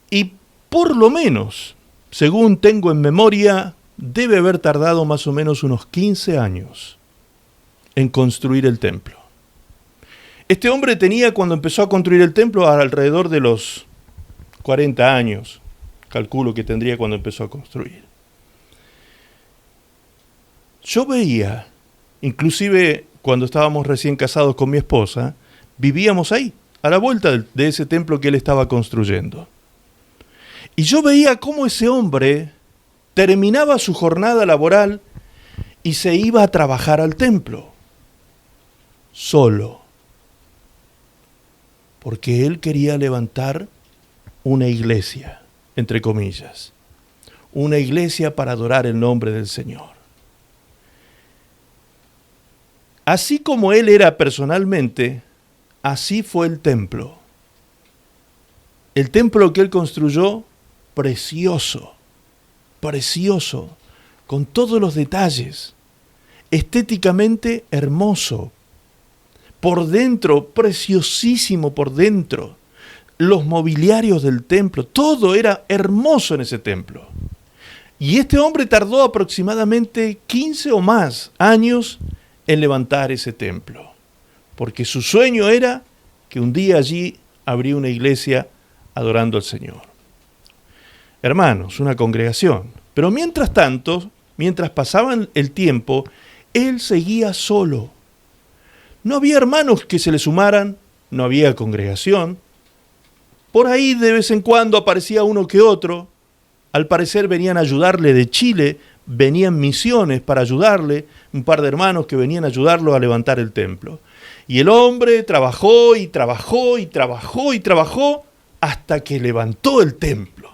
Y por lo menos, según tengo en memoria, debe haber tardado más o menos unos 15 años en construir el templo. Este hombre tenía, cuando empezó a construir el templo, alrededor de los 40 años, calculo que tendría cuando empezó a construir. Yo veía, inclusive cuando estábamos recién casados con mi esposa, vivíamos ahí, a la vuelta de ese templo que él estaba construyendo. Y yo veía cómo ese hombre terminaba su jornada laboral y se iba a trabajar al templo, solo. Porque él quería levantar una iglesia, entre comillas, una iglesia para adorar el nombre del Señor. Así como él era personalmente, así fue el templo. El templo que él construyó, precioso, precioso, con todos los detalles, estéticamente hermoso. Por dentro, preciosísimo por dentro. Los mobiliarios del templo, todo era hermoso en ese templo. Y este hombre tardó aproximadamente 15 o más años en levantar ese templo. Porque su sueño era que un día allí habría una iglesia adorando al Señor. Hermanos, una congregación. Pero mientras tanto, mientras pasaban el tiempo, él seguía solo. No había hermanos que se le sumaran, no había congregación. Por ahí de vez en cuando aparecía uno que otro. Al parecer venían a ayudarle de Chile, venían misiones para ayudarle, un par de hermanos que venían a ayudarlo a levantar el templo. Y el hombre trabajó y trabajó y trabajó y trabajó hasta que levantó el templo.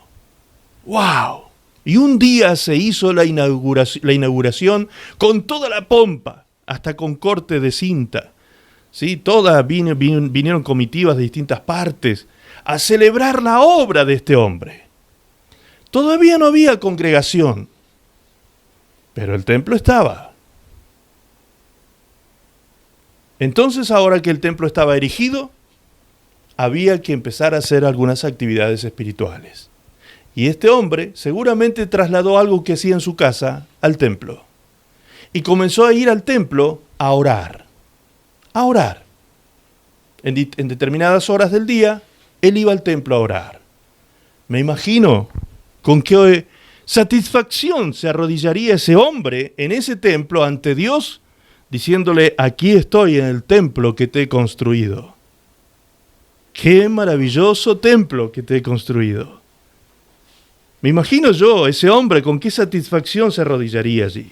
¡Wow! Y un día se hizo la inauguración con toda la pompa, hasta con corte de cinta. ¿Sí? Todas vinieron comitivas de distintas partes a celebrar la obra de este hombre. Todavía no había congregación, pero el templo estaba. Entonces, ahora que el templo estaba erigido, había que empezar a hacer algunas actividades espirituales. Y este hombre seguramente trasladó algo que hacía en su casa al templo. Y comenzó a ir al templo a orar. A orar. En determinadas horas del día, él iba al templo a orar. Me imagino con qué satisfacción se arrodillaría ese hombre en ese templo ante Dios, diciéndole: aquí estoy en el templo que te he construido. ¡Qué maravilloso templo que te he construido! Me imagino yo, ese hombre, con qué satisfacción se arrodillaría allí.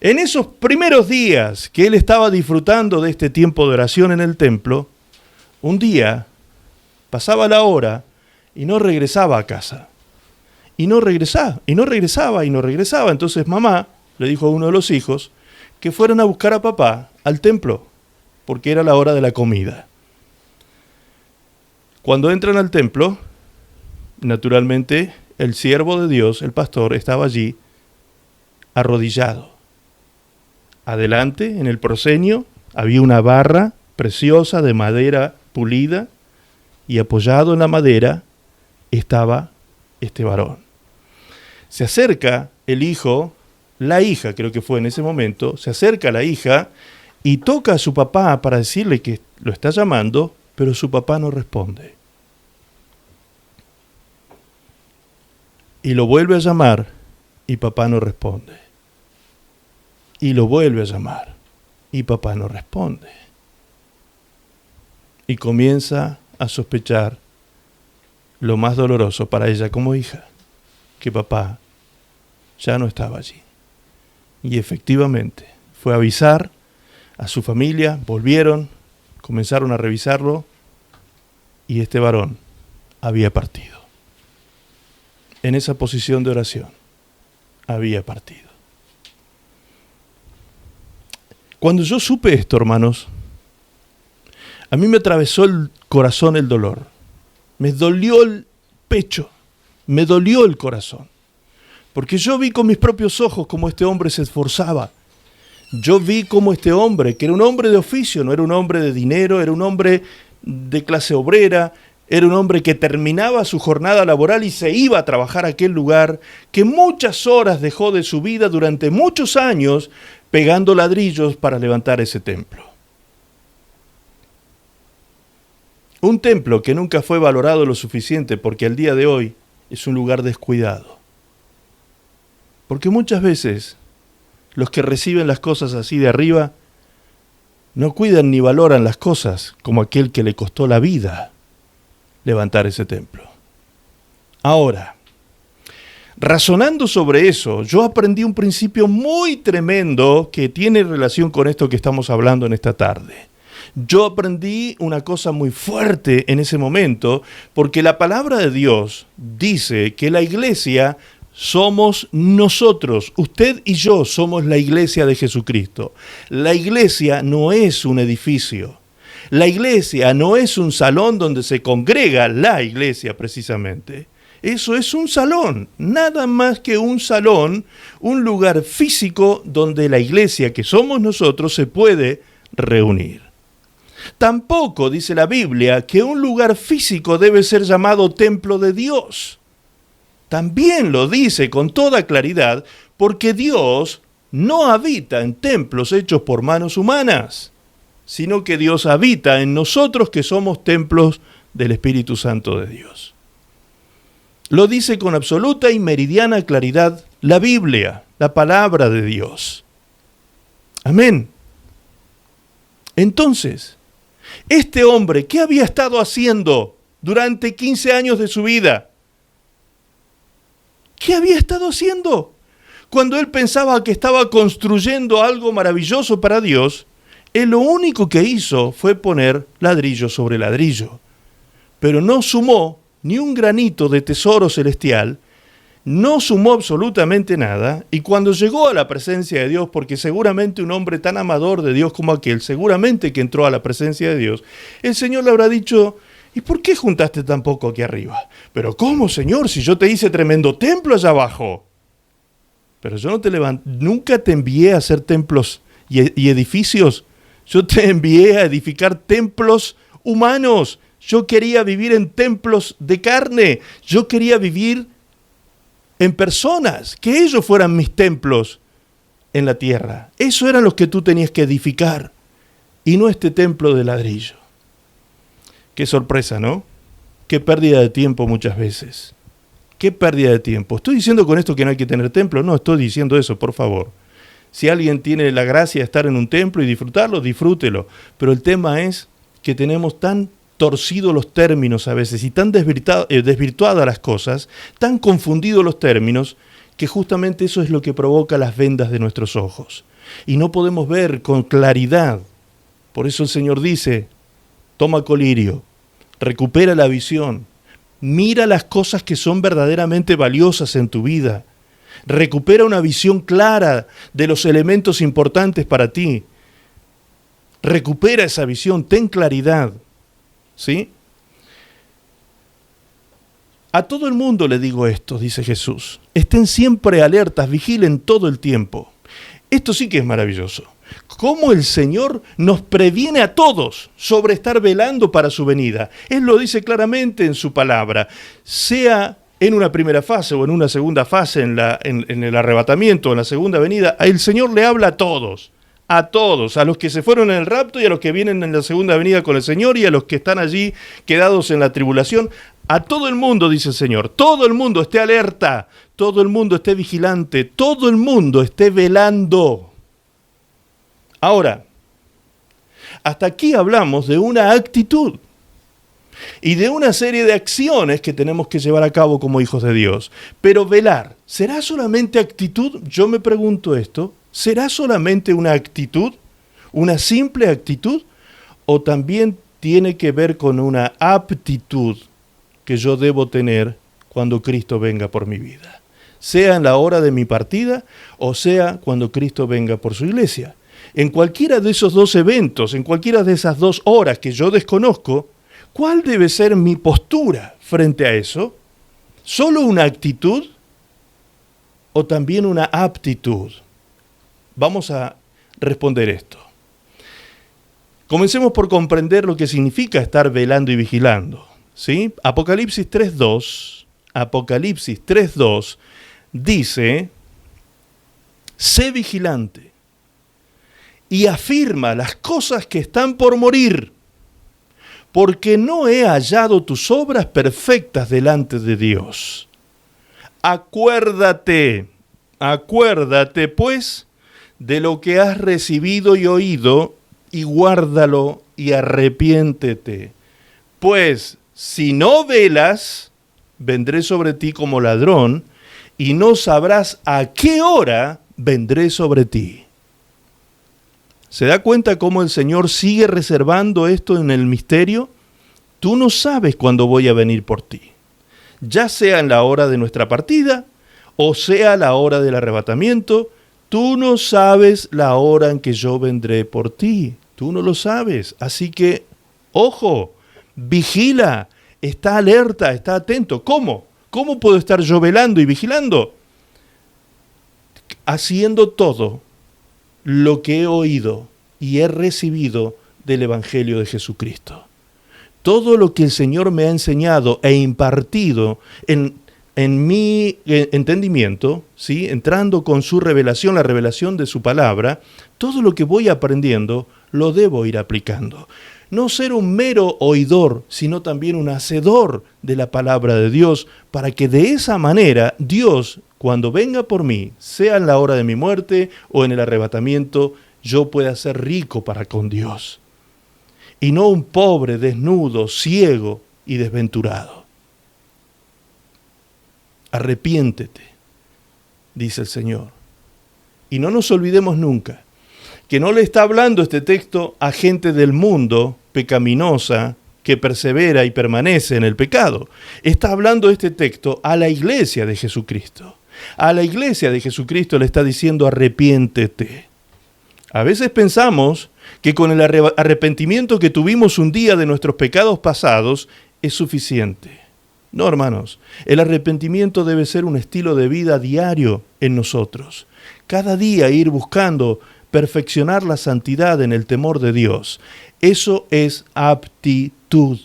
En esos primeros días que él estaba disfrutando de este tiempo de oración en el templo, un día pasaba la hora y no regresaba a casa. Y no regresaba. Entonces mamá le dijo a uno de los hijos que fueran a buscar a papá al templo, porque era la hora de la comida. Cuando entran al templo, naturalmente el siervo de Dios, el pastor, estaba allí arrodillado. Adelante, en el proscenio, había una barra preciosa de madera pulida y apoyado en la madera estaba este varón. Se acerca el hijo, la hija creo que fue en ese momento, se acerca a la hija y toca a su papá para decirle que lo está llamando, pero su papá no responde. Y lo vuelve a llamar y papá no responde. Y lo vuelve a llamar y papá no responde. Y comienza a sospechar lo más doloroso para ella como hija, que papá ya no estaba allí. Y efectivamente fue a avisar a su familia, volvieron, comenzaron a revisarlo y este varón había partido. En esa posición de oración había partido. Cuando yo supe esto, hermanos, a mí me atravesó el corazón el dolor. Me dolió el pecho, me dolió el corazón. Porque yo vi con mis propios ojos cómo este hombre se esforzaba. Yo vi cómo este hombre, que era un hombre de oficio, no era un hombre de dinero, era un hombre de clase obrera, era un hombre que terminaba su jornada laboral y se iba a trabajar a aquel lugar, que muchas horas dejó de su vida durante muchos años pegando ladrillos para levantar ese templo. Un templo que nunca fue valorado lo suficiente porque al día de hoy es un lugar descuidado. Porque muchas veces los que reciben las cosas así de arriba no cuidan ni valoran las cosas como aquel que le costó la vida levantar ese templo. Ahora, razonando sobre eso, yo aprendí un principio muy tremendo que tiene relación con esto que estamos hablando en esta tarde. Yo aprendí una cosa muy fuerte en ese momento, porque la palabra de Dios dice que la iglesia somos nosotros, usted y yo somos la iglesia de Jesucristo. La iglesia no es un edificio. La iglesia no es un salón donde se congrega la iglesia precisamente. Eso es un salón, nada más que un salón, un lugar físico donde la iglesia que somos nosotros se puede reunir. Tampoco dice la Biblia que un lugar físico debe ser llamado templo de Dios. También lo dice con toda claridad porque Dios no habita en templos hechos por manos humanas, sino que Dios habita en nosotros que somos templos del Espíritu Santo de Dios. Lo dice con absoluta y meridiana claridad la Biblia, la palabra de Dios. Amén. Entonces, este hombre, ¿qué había estado haciendo durante 15 años de su vida? ¿Qué había estado haciendo? Cuando él pensaba que estaba construyendo algo maravilloso para Dios, él lo único que hizo fue poner ladrillo sobre ladrillo. Pero no sumó ni un granito de tesoro celestial, no sumó absolutamente nada, y cuando llegó a la presencia de Dios, porque seguramente un hombre tan amador de Dios como aquel, seguramente que entró a la presencia de Dios, el Señor le habrá dicho: ¿y por qué juntaste tan poco aquí arriba? Pero ¿cómo, Señor, si yo te hice tremendo templo allá abajo? Pero yo nunca te envié a hacer templos y edificios. Yo te envié a edificar templos humanos. Yo quería vivir en templos de carne. Yo quería vivir en personas, que ellos fueran mis templos en la tierra. Eso eran los que tú tenías que edificar, y no este templo de ladrillo. Qué sorpresa, ¿no? Qué pérdida de tiempo muchas veces. Qué pérdida de tiempo. ¿Estoy diciendo con esto que no hay que tener templo? No estoy diciendo eso, por favor. Si alguien tiene la gracia de estar en un templo y disfrutarlo, disfrútelo. Pero el tema es que tenemos tan torcidos los términos a veces y tan desvirtuadas las cosas, tan confundidos los términos, que justamente eso es lo que provoca las vendas de nuestros ojos. Y no podemos ver con claridad. Por eso el Señor dice, toma colirio, recupera la visión, mira las cosas que son verdaderamente valiosas en tu vida, recupera una visión clara de los elementos importantes para ti, recupera esa visión, ten claridad, ¿sí? A todo el mundo le digo esto, dice Jesús, estén siempre alertas, vigilen todo el tiempo. Esto sí que es maravilloso. Cómo el Señor nos previene a todos sobre estar velando para su venida. Él lo dice claramente en su palabra, sea en una primera fase o en una segunda fase, en el arrebatamiento, en la segunda venida, el Señor le habla a todos, a los que se fueron en el rapto y a los que vienen en la segunda venida con el Señor y a los que están allí quedados en la tribulación. A todo el mundo, dice el Señor, todo el mundo esté alerta, todo el mundo esté vigilante, todo el mundo esté velando. Ahora, hasta aquí hablamos de una actitud y de una serie de acciones que tenemos que llevar a cabo como hijos de Dios. Pero velar, ¿será solamente actitud? Yo me pregunto esto, ¿será solamente una actitud? ¿Una simple actitud? ¿O también tiene que ver con una aptitud que yo debo tener cuando Cristo venga por mi vida? Sea en la hora de mi partida o sea cuando Cristo venga por su iglesia. En cualquiera de esos dos eventos, en cualquiera de esas 2 horas que yo desconozco, ¿cuál debe ser mi postura frente a eso? ¿Solo una actitud o también una aptitud? Vamos a responder esto. Comencemos por comprender lo que significa estar velando y vigilando, ¿sí? Apocalipsis 3:2 dice, sé vigilante y afirma las cosas que están por morir, porque no he hallado tus obras perfectas delante de Dios. Acuérdate pues de lo que has recibido y oído, y guárdalo y arrepiéntete. Pues si no velas, vendré sobre ti como ladrón, y no sabrás a qué hora vendré sobre ti. ¿Se da cuenta cómo el Señor sigue reservando esto en el misterio? Tú no sabes cuándo voy a venir por ti, ya sea en la hora de nuestra partida o sea la hora del arrebatamiento. Tú no sabes la hora en que yo vendré por ti, tú no lo sabes. Así que, ojo, vigila, está alerta, está atento. ¿Cómo? ¿Cómo puedo estar yo velando y vigilando? Haciendo todo lo que he oído y he recibido del Evangelio de Jesucristo. Todo lo que el Señor me ha enseñado e impartido en mi entendimiento, ¿sí? Entrando con su revelación, la revelación de su palabra, todo lo que voy aprendiendo lo debo ir aplicando. No ser un mero oidor, sino también un hacedor de la palabra de Dios, para que de esa manera Dios, cuando venga por mí, sea en la hora de mi muerte o en el arrebatamiento, yo pueda ser rico para con Dios. Y no un pobre, desnudo, ciego y desventurado. Arrepiéntete, dice el Señor. Y no nos olvidemos nunca que no le está hablando este texto a gente del mundo pecaminosa que persevera y permanece en el pecado. Está hablando este texto a la iglesia de Jesucristo. A la iglesia de Jesucristo le está diciendo arrepiéntete. A veces pensamos que con el arrepentimiento que tuvimos un día de nuestros pecados pasados es suficiente. No, hermanos, el arrepentimiento debe ser un estilo de vida diario en nosotros. Cada día ir buscando perfeccionar la santidad en el temor de Dios. Eso es aptitud.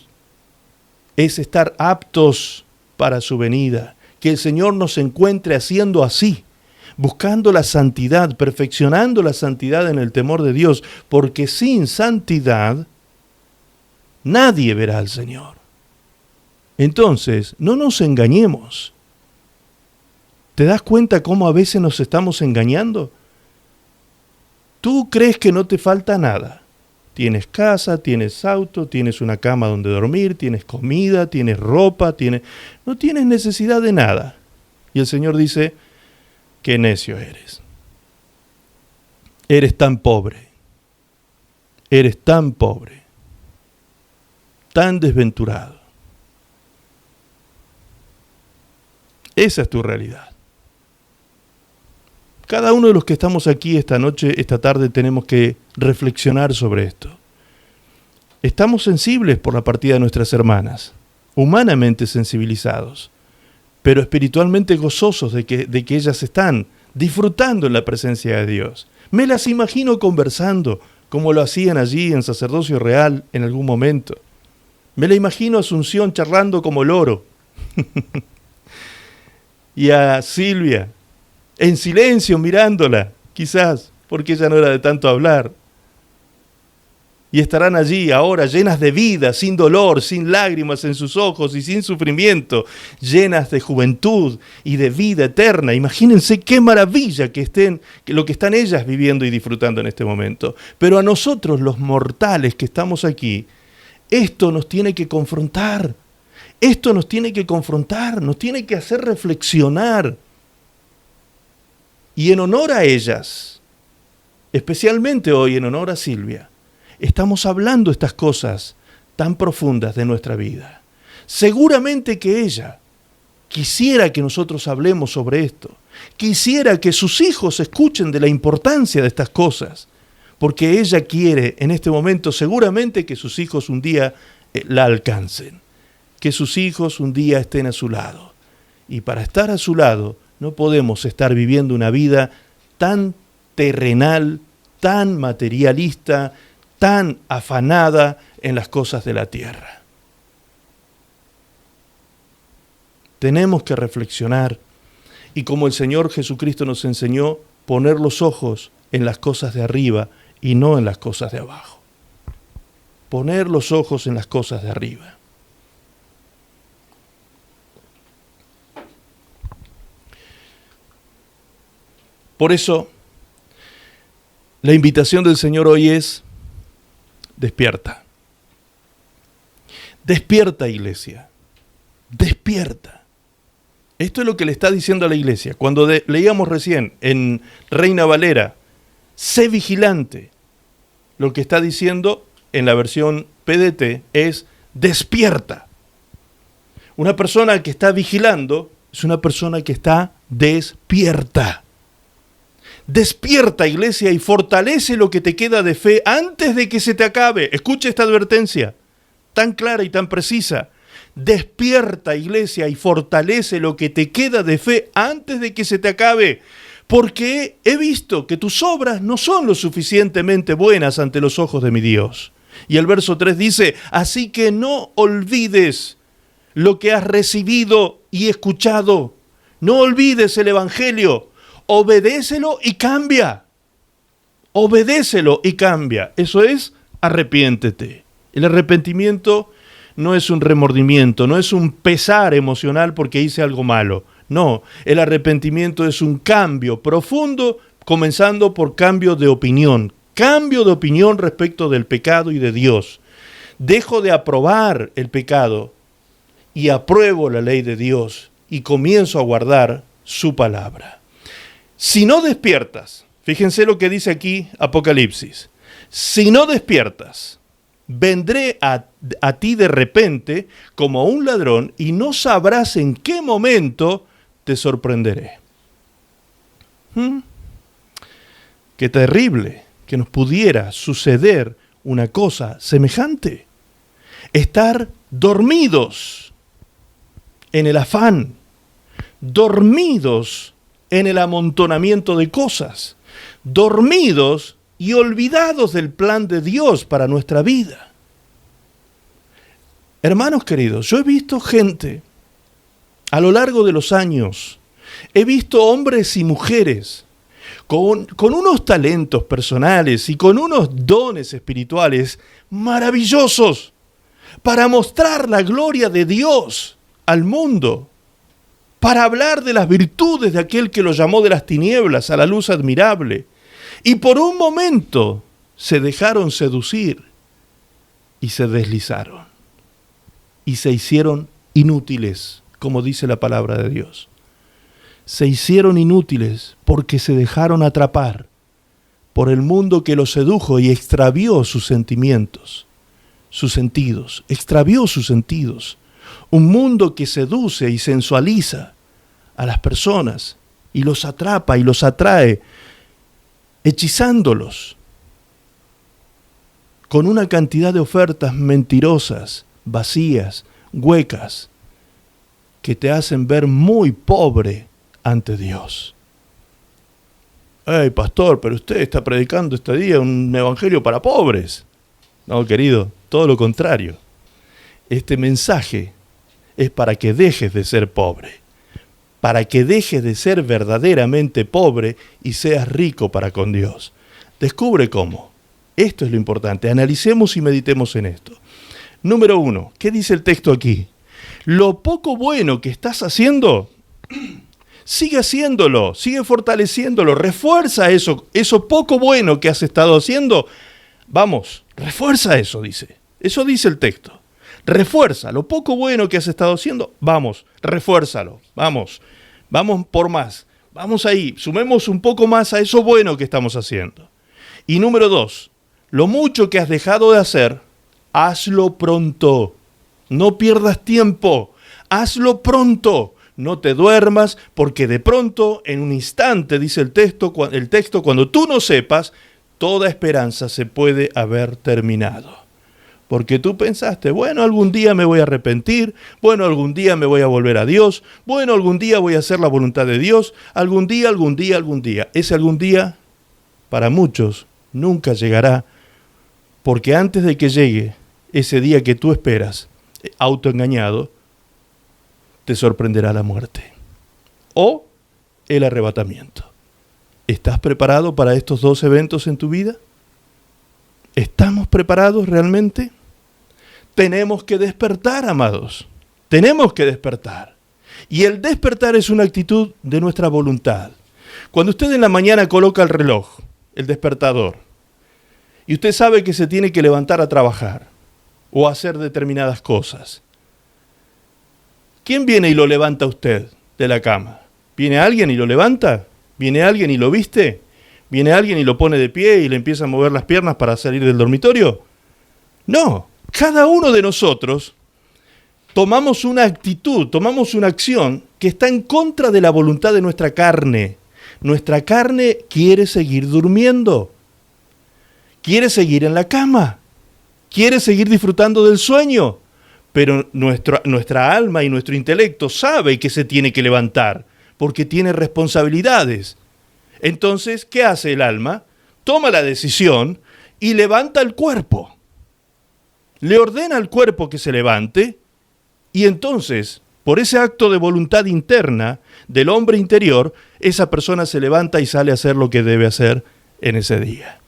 Es estar aptos para su venida. Que el Señor nos encuentre haciendo así, buscando la santidad, perfeccionando la santidad en el temor de Dios, porque sin santidad nadie verá al Señor. Entonces, no nos engañemos. ¿Te das cuenta cómo a veces nos estamos engañando? Tú crees que no te falta nada. Tienes casa, tienes auto, tienes una cama donde dormir, tienes comida, tienes ropa, no tienes necesidad de nada. Y el Señor dice, qué necio eres. Eres tan pobre. Eres tan pobre. Tan desventurado. Esa es tu realidad. Cada uno de los que estamos aquí esta noche, esta tarde, tenemos que reflexionar sobre esto. Estamos sensibles por la partida de nuestras hermanas, humanamente sensibilizados, pero espiritualmente gozosos de que ellas están disfrutando en la presencia de Dios. Me las imagino conversando, como lo hacían allí en Sacerdocio Real en algún momento. Me la imagino a Asunción charlando como loro. Y a Silvia, en silencio, mirándola, quizás, porque ella no era de tanto hablar. Y estarán allí ahora llenas de vida, sin dolor, sin lágrimas en sus ojos y sin sufrimiento, llenas de juventud y de vida eterna. Imagínense qué maravilla que lo que están ellas viviendo y disfrutando en este momento. Pero a nosotros, los mortales que estamos aquí, esto nos tiene que confrontar. Esto nos tiene que confrontar, nos tiene que hacer reflexionar. Y en honor a ellas, especialmente hoy en honor a Silvia, estamos hablando estas cosas tan profundas de nuestra vida. Seguramente que ella quisiera que nosotros hablemos sobre esto, quisiera que sus hijos escuchen de la importancia de estas cosas, porque ella quiere en este momento seguramente que sus hijos un día la alcancen, que sus hijos un día estén a su lado. Y para estar a su lado, no podemos estar viviendo una vida tan terrenal, tan materialista, tan afanada en las cosas de la tierra. Tenemos que reflexionar y, como el Señor Jesucristo nos enseñó, poner los ojos en las cosas de arriba y no en las cosas de abajo. Poner los ojos en las cosas de arriba. Por eso, la invitación del Señor hoy es, despierta. Despierta, iglesia. Despierta. Esto es lo que le está diciendo a la iglesia. Cuando leíamos recién en Reina Valera, sé vigilante. Lo que está diciendo en la versión PDT es, despierta. Una persona que está vigilando es una persona que está despierta. Despierta, iglesia, y fortalece lo que te queda de fe antes de que se te acabe. Escucha esta advertencia, tan clara y tan precisa. Despierta, iglesia, y fortalece lo que te queda de fe antes de que se te acabe. Porque he visto que tus obras no son lo suficientemente buenas ante los ojos de mi Dios. Y el verso 3 dice, así que no olvides lo que has recibido y escuchado. No olvides el Evangelio. Obedécelo y cambia. Obedécelo y cambia. Eso es, arrepiéntete. El arrepentimiento no es un remordimiento, no es un pesar emocional porque hice algo malo. No, el arrepentimiento es un cambio profundo, comenzando por cambio de opinión. Cambio de opinión respecto del pecado y de Dios. Dejo de aprobar el pecado y apruebo la ley de Dios y comienzo a guardar su palabra. Si no despiertas, fíjense lo que dice aquí Apocalipsis, si no despiertas, vendré a ti de repente como un ladrón y no sabrás en qué momento te sorprenderé. Qué terrible que nos pudiera suceder una cosa semejante. Estar dormidos en el afán, dormidos en el amontonamiento de cosas, dormidos y olvidados del plan de Dios para nuestra vida. Hermanos queridos, yo he visto gente a lo largo de los años, he visto hombres y mujeres con unos talentos personales y con unos dones espirituales maravillosos para mostrar la gloria de Dios al mundo, para hablar de las virtudes de aquel que lo llamó de las tinieblas a la luz admirable. Y por un momento se dejaron seducir y se deslizaron y se hicieron inútiles, como dice la palabra de Dios. Se hicieron inútiles porque se dejaron atrapar por el mundo que los sedujo y extravió sus sentimientos, sus sentidos, extravió sus sentidos. Un mundo que seduce y sensualiza a las personas y los atrapa y los atrae, hechizándolos con una cantidad de ofertas mentirosas, vacías, huecas, que te hacen ver muy pobre ante Dios. ¡Hey, pastor, pero usted está predicando este día un evangelio para pobres! No, querido, todo lo contrario. Este mensaje es para que dejes de ser pobre, para que dejes de ser verdaderamente pobre y seas rico para con Dios. Descubre cómo. Esto es lo importante. Analicemos y meditemos en esto. Número 1, ¿qué dice el texto aquí? Lo poco bueno que estás haciendo, sigue haciéndolo, sigue fortaleciéndolo, refuerza eso poco bueno que has estado haciendo. Vamos, refuerza eso, dice. Eso dice el texto. Refuerza lo poco bueno que has estado haciendo. Vamos, refuérzalo. Vamos por más. Vamos ahí, sumemos un poco más a eso bueno que estamos haciendo. Y número 2, lo mucho que has dejado de hacer, hazlo pronto. No pierdas tiempo. Hazlo pronto. No te duermas, porque de pronto, en un instante, dice el texto, cuando tú no sepas, toda esperanza se puede haber terminado. Porque tú pensaste, bueno, algún día me voy a arrepentir, bueno, algún día me voy a volver a Dios, bueno, algún día voy a hacer la voluntad de Dios, algún día. Ese algún día, para muchos, nunca llegará, porque antes de que llegue ese día que tú esperas, autoengañado, te sorprenderá la muerte o el arrebatamiento. ¿Estás preparado para estos dos eventos en tu vida? ¿Estamos preparados realmente? Tenemos que despertar, amados. Tenemos que despertar. Y el despertar es una actitud de nuestra voluntad. Cuando usted en la mañana coloca el reloj, el despertador, y usted sabe que se tiene que levantar a trabajar o a hacer determinadas cosas, ¿quién viene y lo levanta a usted de la cama? ¿Viene alguien y lo levanta? ¿Viene alguien y lo viste? ¿Viene alguien y lo pone de pie y le empieza a mover las piernas para salir del dormitorio? No, cada uno de nosotros tomamos una actitud, tomamos una acción que está en contra de la voluntad de nuestra carne. Nuestra carne quiere seguir durmiendo, quiere seguir en la cama, quiere seguir disfrutando del sueño, pero nuestra alma y nuestro intelecto sabe que se tiene que levantar porque tiene responsabilidades. Entonces, ¿qué hace el alma? Toma la decisión y levanta el cuerpo. Le ordena al cuerpo que se levante y entonces, por ese acto de voluntad interna del hombre interior, esa persona se levanta y sale a hacer lo que debe hacer en ese día.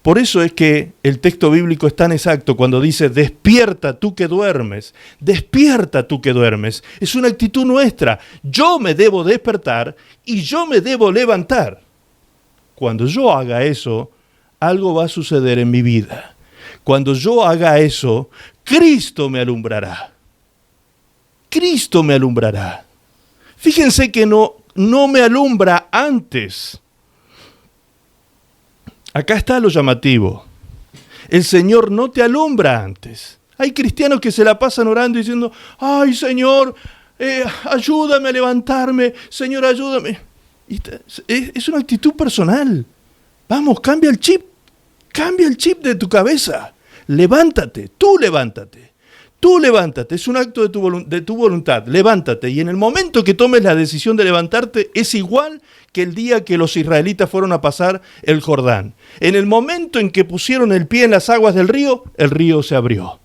Por eso es que el texto bíblico es tan exacto cuando dice, despierta tú que duermes, despierta tú que duermes. Es una actitud nuestra. Yo me debo despertar y yo me debo levantar. Cuando yo haga eso, algo va a suceder en mi vida. Cuando yo haga eso, Cristo me alumbrará. Cristo me alumbrará. Fíjense que no me alumbra antes. Acá está lo llamativo. El Señor no te alumbra antes. Hay cristianos que se la pasan orando diciendo, ay Señor, ayúdame a levantarme, Señor, ayúdame. Es una actitud personal. Vamos, cambia el chip de tu cabeza. Levántate, tú levántate. Tú levántate, es un acto de tu voluntad, levántate. Y en el momento que tomes la decisión de levantarte, es igual que el día que los israelitas fueron a pasar el Jordán. En el momento en que pusieron el pie en las aguas del río, el río se abrió,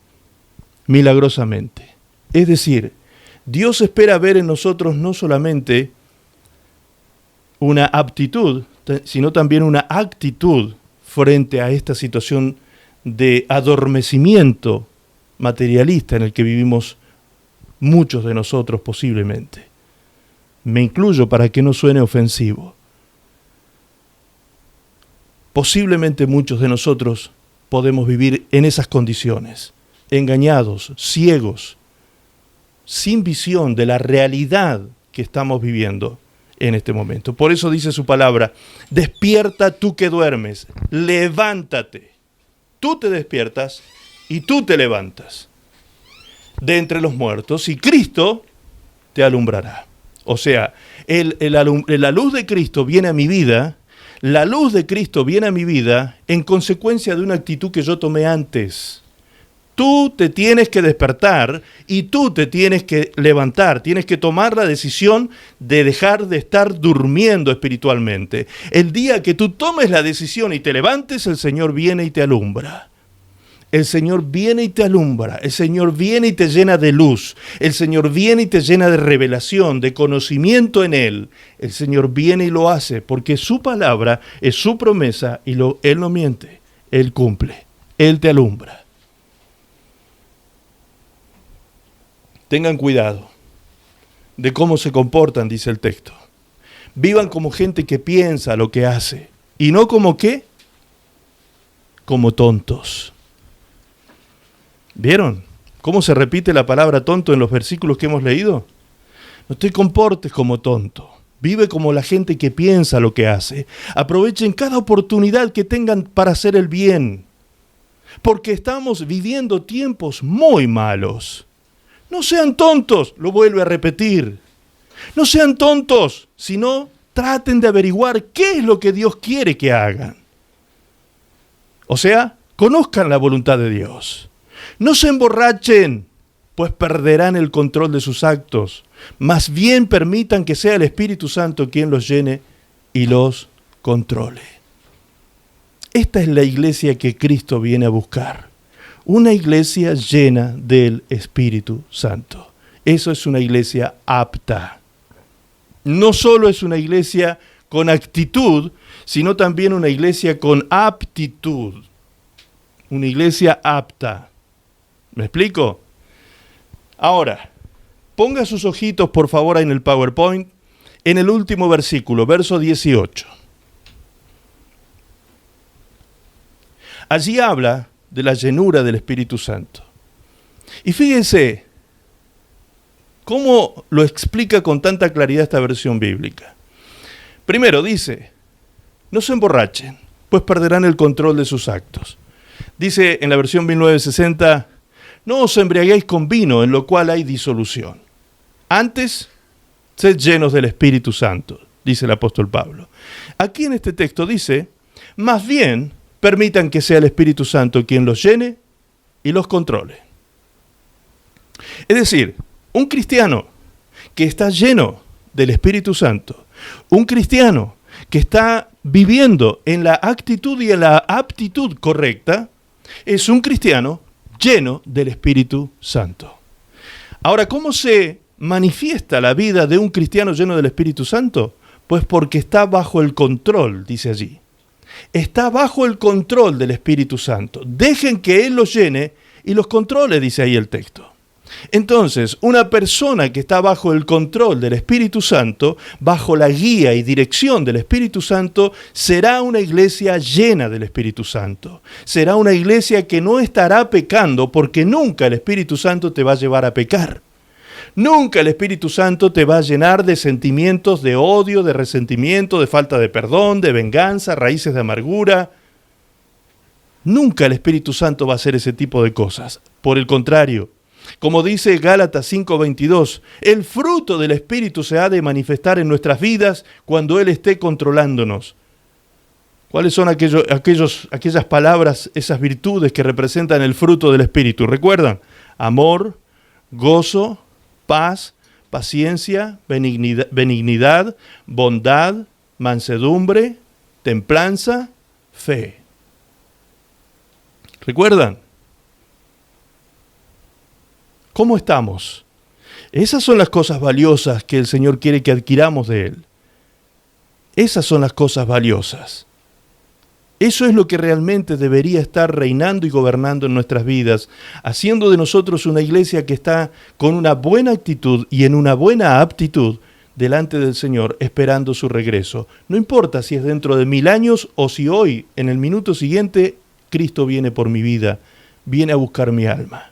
milagrosamente. Es decir, Dios espera ver en nosotros no solamente una aptitud, sino también una actitud frente a esta situación de adormecimiento materialista en el que vivimos muchos de nosotros posiblemente. Me incluyo para que no suene ofensivo. Posiblemente muchos de nosotros podemos vivir en esas condiciones, engañados, ciegos, sin visión de la realidad que estamos viviendo en este momento. Por eso dice su palabra, despierta tú que duermes, levántate. Tú te despiertas y tú te levantas de entre los muertos y Cristo te alumbrará. O sea, la luz de Cristo viene a mi vida, la luz de Cristo viene a mi vida en consecuencia de una actitud que yo tomé antes. Tú te tienes que despertar y tú te tienes que levantar, tienes que tomar la decisión de dejar de estar durmiendo espiritualmente. El día que tú tomes la decisión y te levantes, el Señor viene y te alumbra. El Señor viene y te alumbra, el Señor viene y te llena de luz, el Señor viene y te llena de revelación, de conocimiento en Él. El Señor viene y lo hace porque su palabra es su promesa y Él no miente, Él cumple, Él te alumbra. Tengan cuidado de cómo se comportan, dice el texto. Vivan como gente que piensa lo que hace y no como ¿qué? Como tontos. ¿Vieron cómo se repite la palabra tonto en los versículos que hemos leído? No te comportes como tonto. Vive como la gente que piensa lo que hace. Aprovechen cada oportunidad que tengan para hacer el bien. Porque estamos viviendo tiempos muy malos. No sean tontos, lo vuelvo a repetir. No sean tontos, sino traten de averiguar qué es lo que Dios quiere que hagan. O sea, conozcan la voluntad de Dios. No se emborrachen, pues perderán el control de sus actos. Más bien permitan que sea el Espíritu Santo quien los llene y los controle. Esta es la iglesia que Cristo viene a buscar. Una iglesia llena del Espíritu Santo. Eso es una iglesia apta. No solo es una iglesia con actitud, sino también una iglesia con aptitud. Una iglesia apta. ¿Me explico? Ahora, ponga sus ojitos por favor en el PowerPoint, en el último versículo, verso 18. Allí habla de la llenura del Espíritu Santo. Y fíjense cómo lo explica con tanta claridad esta versión bíblica. Primero dice, no se emborrachen, pues perderán el control de sus actos. Dice en la versión 1960, no os embriaguéis con vino, en lo cual hay disolución. Antes, sed llenos del Espíritu Santo, dice el apóstol Pablo. Aquí en este texto dice, más bien, permitan que sea el Espíritu Santo quien los llene y los controle. Es decir, un cristiano que está lleno del Espíritu Santo, un cristiano que está viviendo en la actitud y en la aptitud correcta, es un cristiano lleno del Espíritu Santo. Ahora, ¿cómo se manifiesta la vida de un cristiano lleno del Espíritu Santo? Pues porque está bajo el control, dice allí. Está bajo el control del Espíritu Santo. Dejen que Él los llene y los controle, dice ahí el texto. Entonces, una persona que está bajo el control del Espíritu Santo, bajo la guía y dirección del Espíritu Santo, será una iglesia llena del Espíritu Santo. Será una iglesia que no estará pecando, porque nunca el Espíritu Santo te va a llevar a pecar. Nunca el Espíritu Santo te va a llenar de sentimientos de odio, de resentimiento, de falta de perdón, de venganza, raíces de amargura. Nunca el Espíritu Santo va a hacer ese tipo de cosas. Por el contrario, como dice Gálatas 5:22, el fruto del Espíritu se ha de manifestar en nuestras vidas cuando Él esté controlándonos. ¿Cuáles son aquellas palabras, esas virtudes que representan el fruto del Espíritu? ¿Recuerdan? amor, gozo, paz, paciencia, benignidad, bondad, mansedumbre, templanza, fe. ¿Recuerdan? ¿Cómo estamos? Esas son las cosas valiosas que el Señor quiere que adquiramos de Él. Esas son las cosas valiosas. Eso es lo que realmente debería estar reinando y gobernando en nuestras vidas, haciendo de nosotros una iglesia que está con una buena actitud y en una buena aptitud delante del Señor, esperando su regreso. No importa si es dentro de 1000 años o si hoy, en el minuto siguiente, Cristo viene por mi vida, viene a buscar mi alma.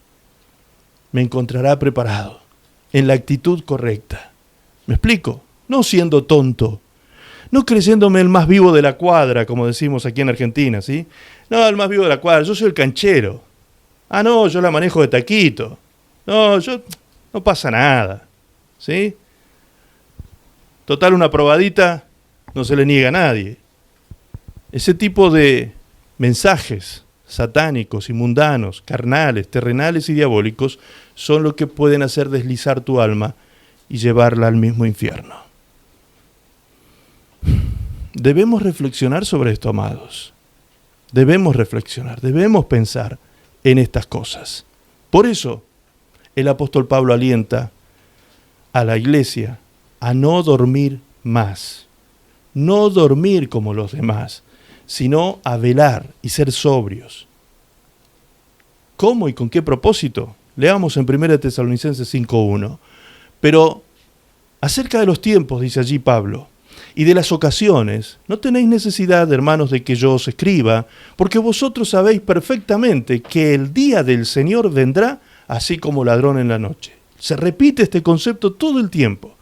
Me encontrará preparado, en la actitud correcta. ¿Me explico? No siendo tonto. No creyéndome el más vivo de la cuadra, como decimos aquí en Argentina, ¿sí? No, el más vivo de la cuadra, yo soy el canchero. Ah, no, yo la manejo de taquito. No, no pasa nada, ¿sí? Total, una probadita no se le niega a nadie. Ese tipo de mensajes satánicos y mundanos, carnales, terrenales y diabólicos son lo que pueden hacer deslizar tu alma y llevarla al mismo infierno. Debemos reflexionar sobre esto, amados. Debemos reflexionar, debemos pensar en estas cosas. Por eso, el apóstol Pablo alienta a la iglesia a no dormir más. No dormir como los demás, sino a velar y ser sobrios. ¿Cómo y con qué propósito? Leamos en 1 Tesalonicenses 5:1. Pero acerca de los tiempos, dice allí Pablo, y de las ocasiones, no tenéis necesidad, hermanos, de que yo os escriba, porque vosotros sabéis perfectamente que el día del Señor vendrá así como ladrón en la noche. Se repite este concepto todo el tiempo.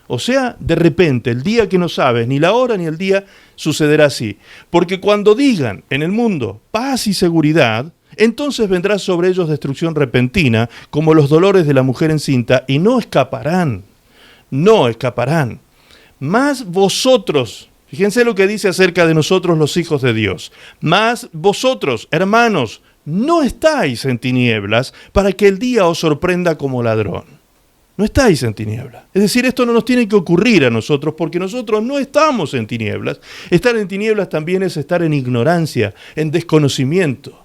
O sea, de repente, el día que no sabes, ni la hora ni el día, sucederá así. Porque cuando digan en el mundo paz y seguridad, entonces vendrá sobre ellos destrucción repentina, como los dolores de la mujer encinta, y no escaparán. No escaparán. Mas vosotros, fíjense lo que dice acerca de nosotros los hijos de Dios, mas vosotros, hermanos, no estáis en tinieblas para que el día os sorprenda como ladrón. No estáis en tinieblas. Es decir, esto no nos tiene que ocurrir a nosotros porque nosotros no estamos en tinieblas. Estar en tinieblas también es estar en ignorancia, en desconocimiento.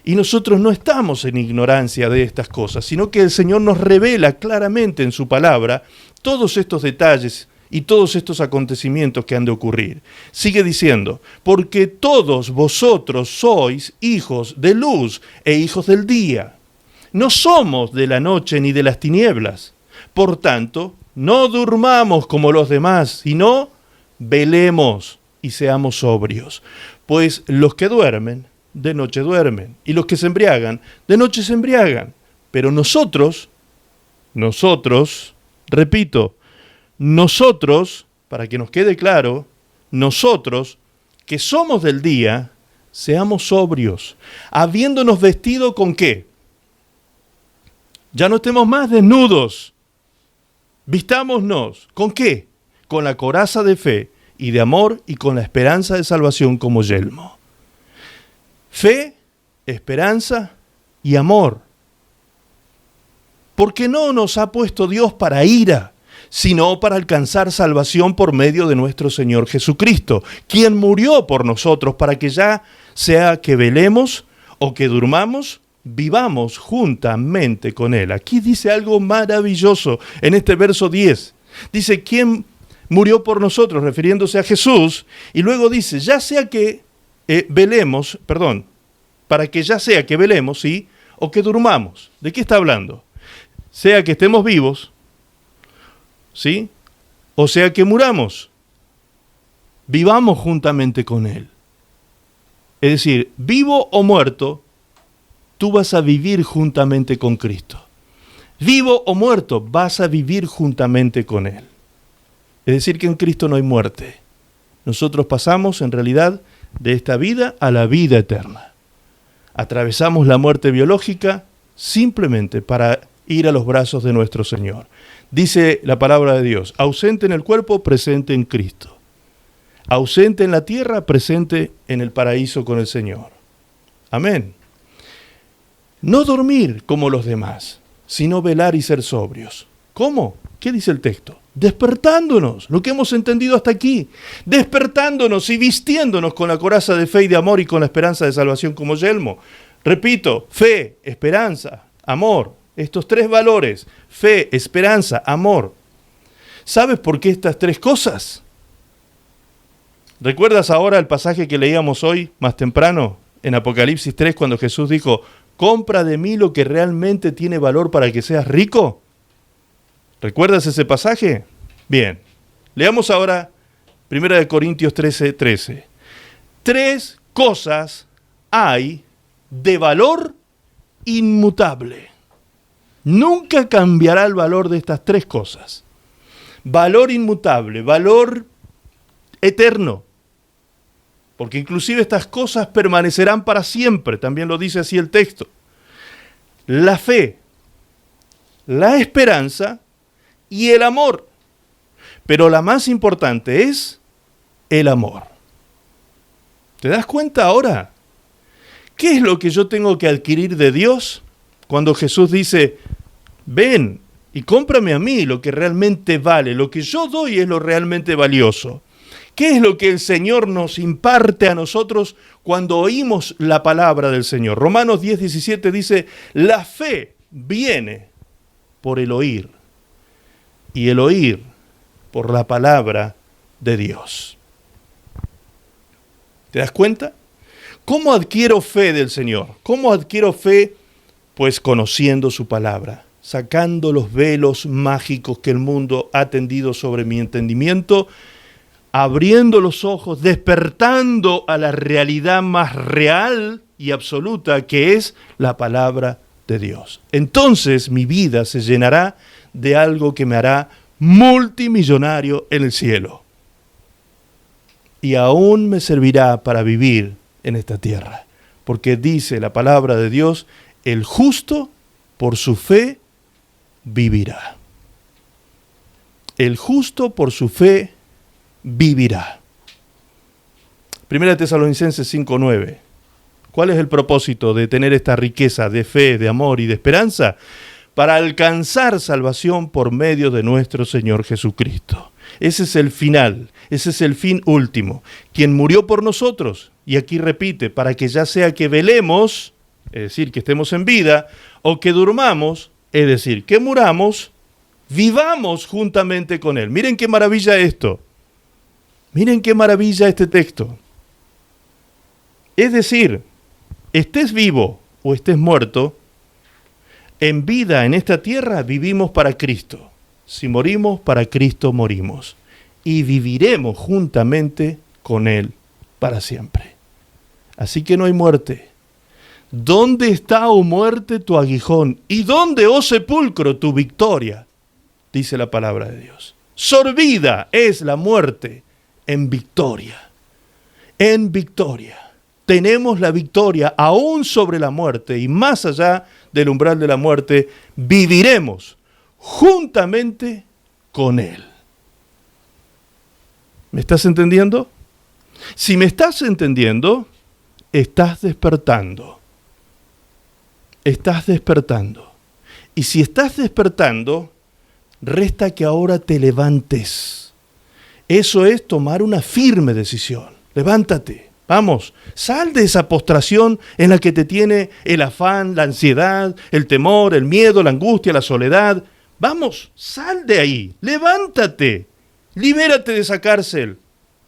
Y nosotros no estamos en ignorancia de estas cosas, sino que el Señor nos revela claramente en su palabra todos estos detalles y todos estos acontecimientos que han de ocurrir. Sigue diciendo, porque todos vosotros sois hijos de luz e hijos del día. No somos de la noche ni de las tinieblas. Por tanto, no durmamos como los demás, sino velemos y seamos sobrios. Pues los que duermen, de noche duermen, y los que se embriagan, de noche se embriagan. Pero nosotros, repito, nosotros, para que nos quede claro, nosotros, que somos del día, seamos sobrios, habiéndonos vestido ¿con qué? Ya no estemos más desnudos. Vistámonos. ¿Con qué? Con la coraza de fe y de amor y con la esperanza de salvación como yelmo. Fe, esperanza y amor. Porque no nos ha puesto Dios para ira, sino para alcanzar salvación por medio de nuestro Señor Jesucristo, quien murió por nosotros para que ya sea que velemos o que durmamos, vivamos juntamente con Él. Aquí dice algo maravilloso en este verso 10. Dice, ¿quién murió por nosotros? Refiriéndose a Jesús. Y luego dice, ya sea que para que ya sea que velemos, ¿sí? O que durmamos. ¿De qué está hablando? Sea que estemos vivos, ¿sí? O sea que muramos. Vivamos juntamente con Él. Es decir, vivo o muerto, tú vas a vivir juntamente con Cristo. Vivo o muerto, vas a vivir juntamente con Él. Es decir, que en Cristo no hay muerte. Nosotros pasamos, en realidad, de esta vida a la vida eterna. Atravesamos la muerte biológica simplemente para ir a los brazos de nuestro Señor. Dice la palabra de Dios, ausente en el cuerpo, presente en Cristo. Ausente en la tierra, presente en el paraíso con el Señor. Amén. No dormir como los demás, sino velar y ser sobrios. ¿Cómo? ¿Qué dice el texto? Despertándonos, lo que hemos entendido hasta aquí, despertándonos y vistiéndonos con la coraza de fe y de amor y con la esperanza de salvación como yelmo. Repito, fe, esperanza, amor, estos tres valores, fe, esperanza, amor. ¿Sabes por qué estas tres cosas? ¿Recuerdas ahora el pasaje que leíamos hoy, más temprano, en Apocalipsis 3, cuando Jesús dijo, compra de mí lo que realmente tiene valor para que seas rico? ¿Recuerdas ese pasaje? Bien, leamos ahora 1 Corintios 13:13. Tres cosas hay de valor inmutable. Nunca cambiará el valor de estas tres cosas. Valor inmutable, valor eterno. Porque inclusive estas cosas permanecerán para siempre, también lo dice así el texto. La fe, la esperanza y el amor. Pero la más importante es el amor. ¿Te das cuenta ahora? ¿Qué es lo que yo tengo que adquirir de Dios cuando Jesús dice, ven y cómprame a mí lo que realmente vale, lo que yo doy es lo realmente valioso? ¿Qué es lo que el Señor nos imparte a nosotros cuando oímos la palabra del Señor? Romanos 10:17 dice, la fe viene por el oír, y el oír por la palabra de Dios. ¿Te das cuenta? ¿Cómo adquiero fe del Señor? ¿Cómo adquiero fe? Pues conociendo su palabra, sacando los velos mágicos que el mundo ha tendido sobre mi entendimiento, abriendo los ojos, despertando a la realidad más real y absoluta que es la palabra de Dios. Entonces mi vida se llenará de algo que me hará multimillonario en el cielo. Y aún me servirá para vivir en esta tierra. Porque dice la palabra de Dios, el justo por su fe vivirá. El justo por su fe vivirá. 1 Tesalonicenses 5:9. ¿Cuál es el propósito de tener esta riqueza de fe, de amor y de esperanza? Para alcanzar salvación por medio de nuestro Señor Jesucristo. Ese es el final, ese es el fin último. Quien murió por nosotros, y aquí repite, para que ya sea que velemos, es decir, que estemos en vida, o que durmamos, es decir, que muramos, vivamos juntamente con Él. Miren qué maravilla esto. Miren qué maravilla este texto. Es decir, estés vivo o estés muerto, en vida en esta tierra vivimos para Cristo. Si morimos, para Cristo morimos. Y viviremos juntamente con Él para siempre. Así que no hay muerte. ¿Dónde está, oh muerte, tu aguijón? ¿Y dónde, oh sepulcro, tu victoria? Dice la palabra de Dios. Sorbida es la muerte en victoria. En victoria. Tenemos la victoria aún sobre la muerte y más allá del umbral de la muerte, viviremos juntamente con Él. ¿Me estás entendiendo? Si me estás entendiendo, estás despertando. Estás despertando. Y si estás despertando, resta que ahora te levantes. Eso es tomar una firme decisión. Levántate. Vamos, sal de esa postración en la que te tiene el afán, la ansiedad, el temor, el miedo, la angustia, la soledad. Vamos, sal de ahí, levántate, libérate de esa cárcel,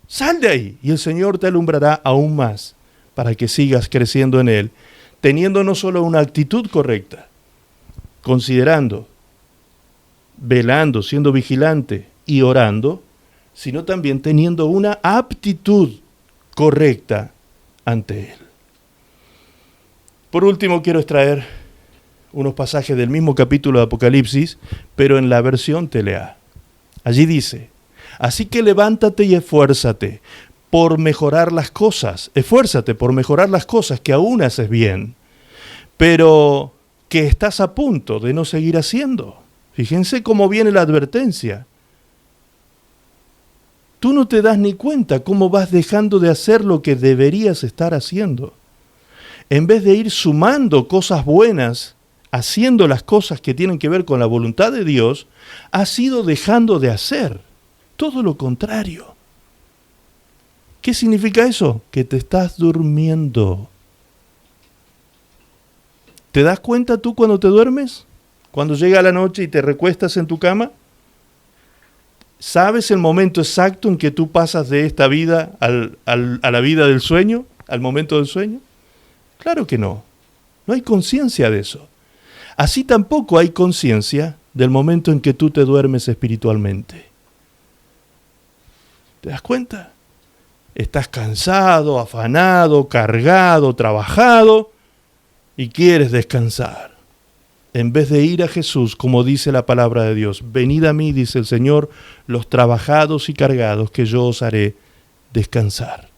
sal de ahí y el Señor te alumbrará aún más para que sigas creciendo en Él, teniendo no solo una actitud correcta, considerando, velando, siendo vigilante y orando, sino también teniendo una aptitud correcta ante Él. Por último, quiero extraer unos pasajes del mismo capítulo de Apocalipsis, pero en la versión Telea. Allí dice, así que levántate y esfuérzate por mejorar las cosas, esfuérzate por mejorar las cosas que aún haces bien, pero que estás a punto de no seguir haciendo. Fíjense cómo viene la advertencia. Tú no te das ni cuenta cómo vas dejando de hacer lo que deberías estar haciendo. en vez de ir sumando cosas buenas, haciendo las cosas que tienen que ver con la voluntad de Dios, has ido dejando de hacer todo lo contrario. ¿Qué significa eso? Que te estás durmiendo. ¿Te das cuenta tú cuando te duermes? Cuando llega la noche y te recuestas en tu cama. ¿Sabes el momento exacto en que tú pasas de esta vida a la vida del sueño, al momento del sueño? Claro que no. No hay conciencia de eso. Así tampoco hay conciencia del momento en que tú te duermes espiritualmente. ¿Te das cuenta? Estás cansado, afanado, cargado, trabajado y quieres descansar. En vez de ir a Jesús, como dice la palabra de Dios, venid a mí, dice el Señor, los trabajados y cargados, que yo os haré descansar.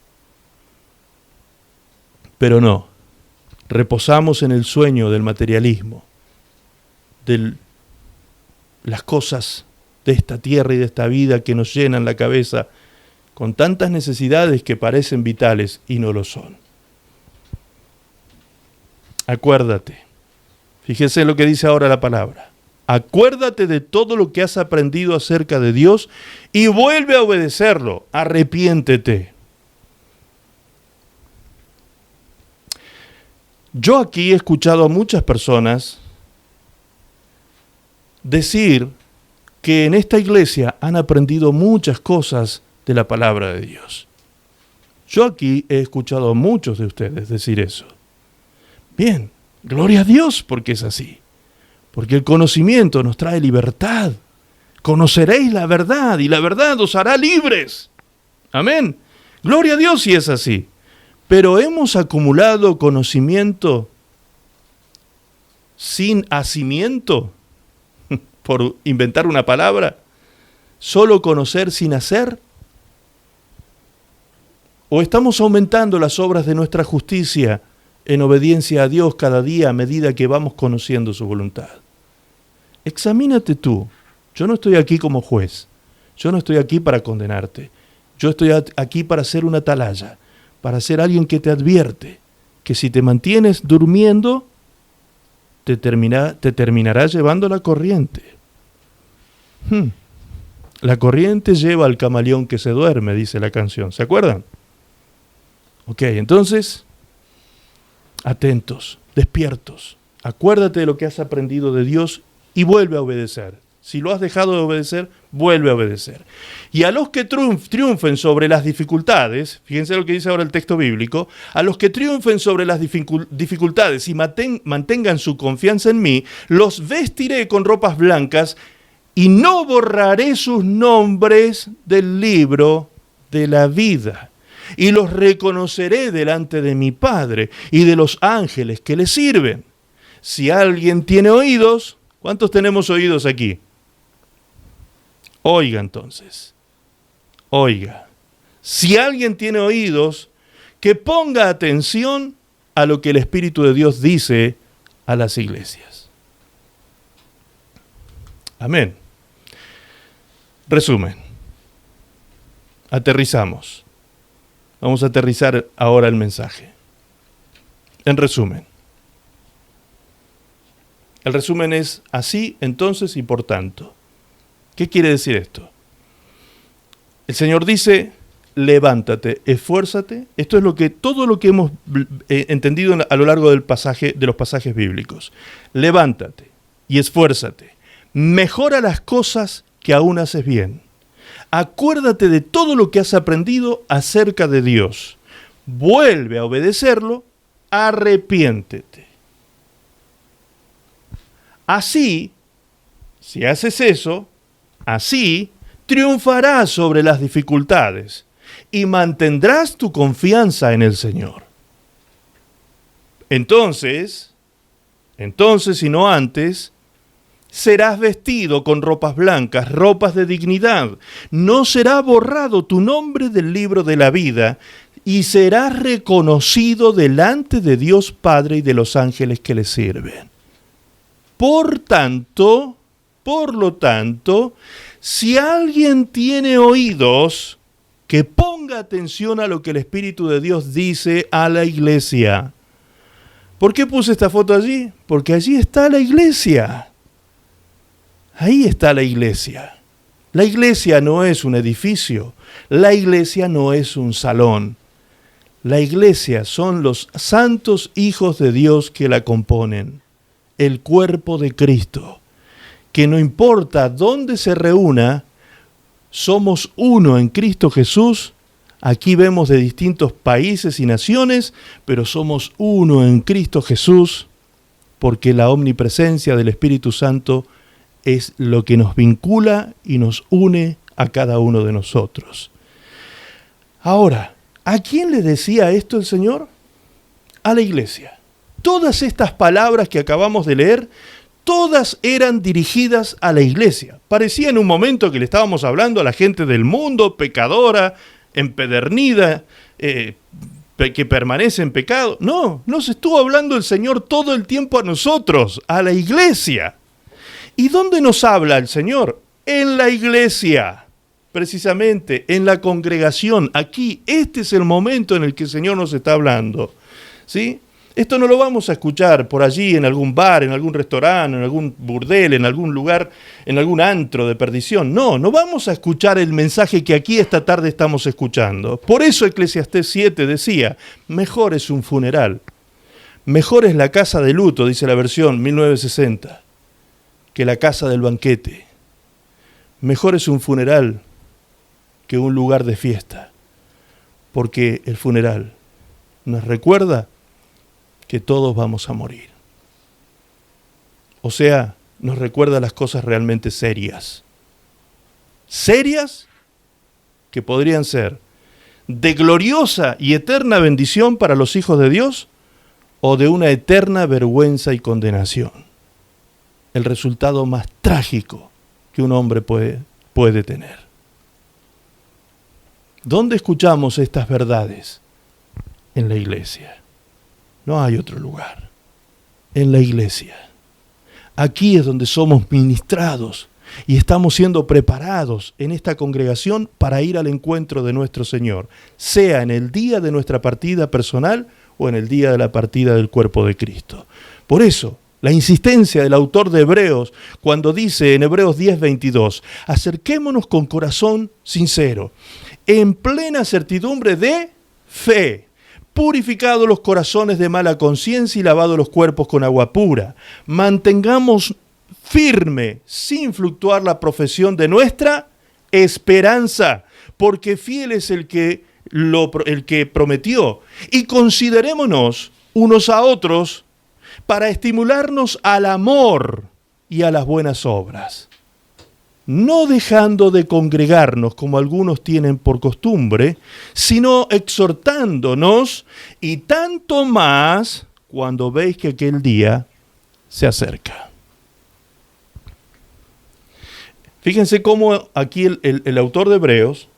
Pero no, reposamos en el sueño del materialismo, de las cosas de esta tierra y de esta vida que nos llenan la cabeza con tantas necesidades que parecen vitales y no lo son. Acuérdate. Fíjese lo que dice ahora la palabra. Acuérdate de todo lo que has aprendido acerca de Dios y vuelve a obedecerlo. Arrepiéntete. Yo aquí he escuchado a muchas personas decir que en esta iglesia han aprendido muchas cosas de la palabra de Dios. Yo aquí he escuchado a muchos de ustedes decir eso. Bien. Gloria a Dios porque es así. Porque el conocimiento nos trae libertad. Conoceréis la verdad y la verdad os hará libres. Amén. Gloria a Dios si es así. Pero hemos acumulado conocimiento sin hacimiento, por inventar una palabra. Solo conocer sin hacer. ¿O estamos aumentando las obras de nuestra justicia en obediencia a Dios cada día a medida que vamos conociendo su voluntad? Examínate tú. Yo no estoy aquí como juez. Yo no estoy aquí para condenarte. Yo estoy aquí para ser una atalaya, para ser alguien que te advierte que si te mantienes durmiendo, te terminará llevando la corriente. La corriente lleva al camaleón que se duerme, dice la canción. ¿Se acuerdan? Ok, entonces, atentos, despiertos. Acuérdate de lo que has aprendido de Dios y vuelve a obedecer. Si lo has dejado de obedecer, vuelve a obedecer. Y a los que triunfen sobre las dificultades, fíjense lo que dice ahora el texto bíblico, a los que triunfen sobre las dificultades y mantengan su confianza en mí, los vestiré con ropas blancas y no borraré sus nombres del libro de la vida. Y los reconoceré delante de mi Padre y de los ángeles que le sirven. Si alguien tiene oídos, ¿cuántos tenemos oídos aquí? Oiga entonces, oiga. Si alguien tiene oídos, que ponga atención a lo que el Espíritu de Dios dice a las iglesias. Amén. Resumen. Aterrizamos. Vamos a aterrizar ahora el mensaje. En resumen. El resumen es así, entonces y por tanto. ¿Qué quiere decir esto? El Señor dice, levántate, esfuérzate. Esto es todo lo que hemos entendido a lo largo de los pasajes bíblicos. Levántate y esfuérzate. Mejora las cosas que aún haces bien. Acuérdate de todo lo que has aprendido acerca de Dios. Vuelve a obedecerlo, arrepiéntete. Así, si haces eso, así triunfarás sobre las dificultades y mantendrás tu confianza en el Señor. Entonces y no antes, serás vestido con ropas blancas, ropas de dignidad. No será borrado tu nombre del libro de la vida y serás reconocido delante de Dios Padre y de los ángeles que le sirven. Por lo tanto, si alguien tiene oídos, que ponga atención a lo que el Espíritu de Dios dice a la iglesia. ¿Por qué puse esta foto allí? Porque allí está la iglesia. Ahí está la iglesia. La iglesia no es un edificio. La iglesia no es un salón. La iglesia son los santos hijos de Dios que la componen. El cuerpo de Cristo. Que no importa dónde se reúna, somos uno en Cristo Jesús. Aquí vemos de distintos países y naciones, pero somos uno en Cristo Jesús, porque la omnipresencia del Espíritu Santo es lo que nos vincula y nos une a cada uno de nosotros. Ahora, ¿a quién le decía esto el Señor? A la iglesia. Todas estas palabras que acabamos de leer, todas eran dirigidas a la iglesia. Parecía en un momento que le estábamos hablando a la gente del mundo, pecadora, empedernida, que permanece en pecado. No, nos estuvo hablando el Señor todo el tiempo a nosotros, a la iglesia. ¿Y dónde nos habla el Señor? En la iglesia, precisamente, en la congregación. Aquí, este es el momento en el que el Señor nos está hablando, ¿sí? Esto no lo vamos a escuchar por allí, en algún bar, en algún restaurante, en algún burdel, en algún lugar, en algún antro de perdición. No, no vamos a escuchar el mensaje que aquí esta tarde estamos escuchando. Por eso Eclesiastés 7 decía, mejor es un funeral, mejor es la casa de luto, dice la versión 1960, que la casa del banquete. Mejor es un funeral que un lugar de fiesta, porque el funeral nos recuerda que todos vamos a morir. O sea, nos recuerda las cosas realmente serias. Serias que podrían ser de gloriosa y eterna bendición para los hijos de Dios o de una eterna vergüenza y condenación. El resultado más trágico que un hombre puede tener. ¿Dónde escuchamos estas verdades? En la iglesia. No hay otro lugar. En la iglesia. Aquí es donde somos ministrados y estamos siendo preparados en esta congregación para ir al encuentro de nuestro Señor, sea en el día de nuestra partida personal o en el día de la partida del cuerpo de Cristo. Por eso, la insistencia del autor de Hebreos cuando dice en Hebreos 10:22, acerquémonos con corazón sincero, en plena certidumbre de fe, purificados los corazones de mala conciencia y lavados los cuerpos con agua pura. Mantengamos firme, sin fluctuar, la profesión de nuestra esperanza, porque fiel es el que prometió. Y considerémonos unos a otros para estimularnos al amor y a las buenas obras, no dejando de congregarnos como algunos tienen por costumbre, sino exhortándonos, y tanto más cuando veis que aquel día se acerca. Fíjense cómo aquí el autor de Hebreos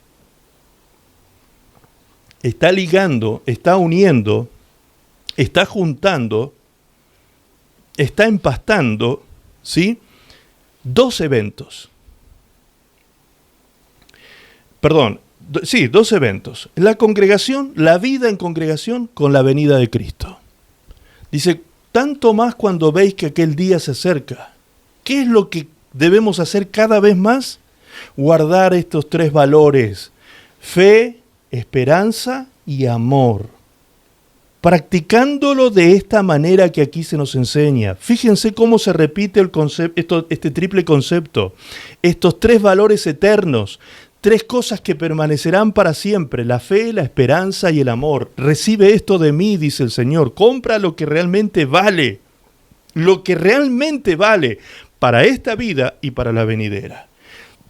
está ligando, está uniendo, está juntando, está empastando, ¿sí?, dos eventos. Dos eventos. La congregación, la vida en congregación con la venida de Cristo. Dice, tanto más cuando veis que aquel día se acerca. ¿Qué es lo que debemos hacer cada vez más? Guardar estos tres valores: fe, esperanza y amor. Practicándolo de esta manera que aquí se nos enseña. Fíjense cómo se repite el concepto, este triple concepto. Estos tres valores eternos. Tres cosas que permanecerán para siempre: la fe, la esperanza y el amor. Recibe esto de mí, dice el Señor. Compra lo que realmente vale. Lo que realmente vale para esta vida y para la venidera.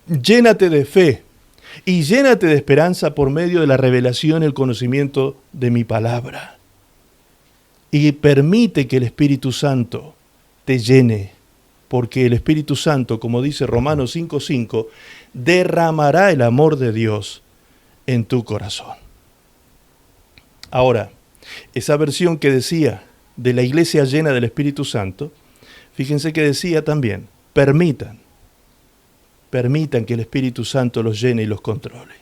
Llénate de fe y llénate de esperanza por medio de la revelación y el conocimiento de mi palabra. Y permite que el Espíritu Santo te llene, porque el Espíritu Santo, como dice Romanos 5:5, derramará el amor de Dios en tu corazón. Ahora, esa versión que decía de la iglesia llena del Espíritu Santo, fíjense que decía también, permitan que el Espíritu Santo los llene y los controle.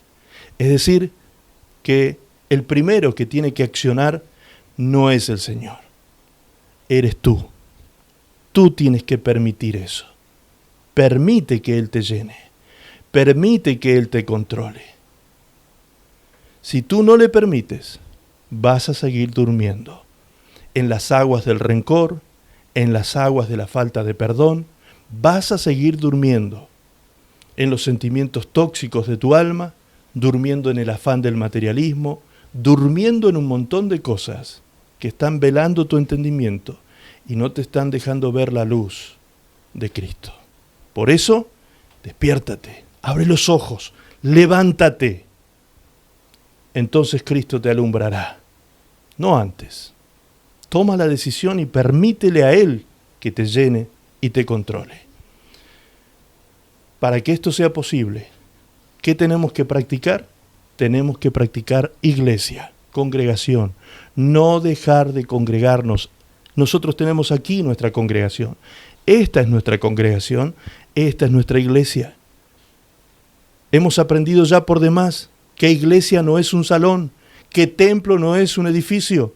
Es decir, que el primero que tiene que accionar no es el Señor. eres tú. Tú tienes que permitir eso. Permite que Él te llene. Permite que Él te controle. Si tú no le permites, vas a seguir durmiendo en las aguas del rencor, en las aguas de la falta de perdón. Vas a seguir durmiendo en los sentimientos tóxicos de tu alma, durmiendo en el afán del materialismo, durmiendo en un montón de cosas que están velando tu entendimiento y no te están dejando ver la luz de Cristo. Por eso, despiértate, abre los ojos, levántate. Entonces Cristo te alumbrará, no antes. Toma la decisión y permítele a Él que te llene y te controle. Para que esto sea posible, ¿qué tenemos que practicar? Tenemos que practicar iglesia, congregación, no dejar de congregarnos. Nosotros tenemos aquí nuestra congregación. Esta es nuestra congregación, esta es nuestra iglesia. Hemos aprendido ya por demás que iglesia no es un salón, que templo no es un edificio,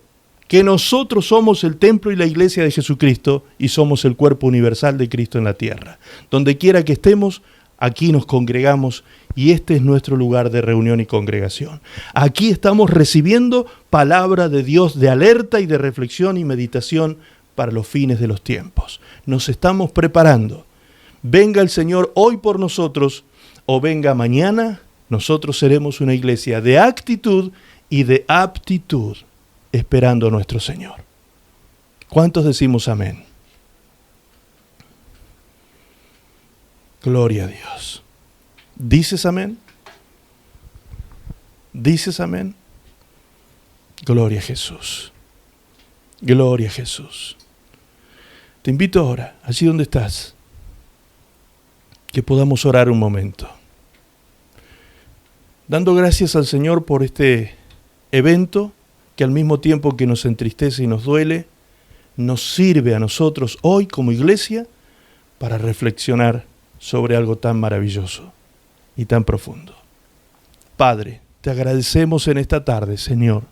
que nosotros somos el templo y la iglesia de Jesucristo y somos el cuerpo universal de Cristo en la tierra. Donde quiera que estemos, aquí nos congregamos y este es nuestro lugar de reunión y congregación. Aquí estamos recibiendo palabra de Dios de alerta y de reflexión y meditación para los fines de los tiempos. Nos estamos preparando. Venga el Señor hoy por nosotros o venga mañana, nosotros seremos una iglesia de actitud y de aptitud, esperando a nuestro Señor. ¿Cuántos decimos amén? Gloria a Dios. ¿Dices amén? ¿Dices amén? Gloria a Jesús. Gloria a Jesús. Te invito ahora, allí donde estás, que podamos orar un momento. Dando gracias al Señor por este evento que al mismo tiempo que nos entristece y nos duele, nos sirve a nosotros hoy como iglesia para reflexionar sobre algo tan maravilloso y tan profundo. Padre, te agradecemos en esta tarde, Señor.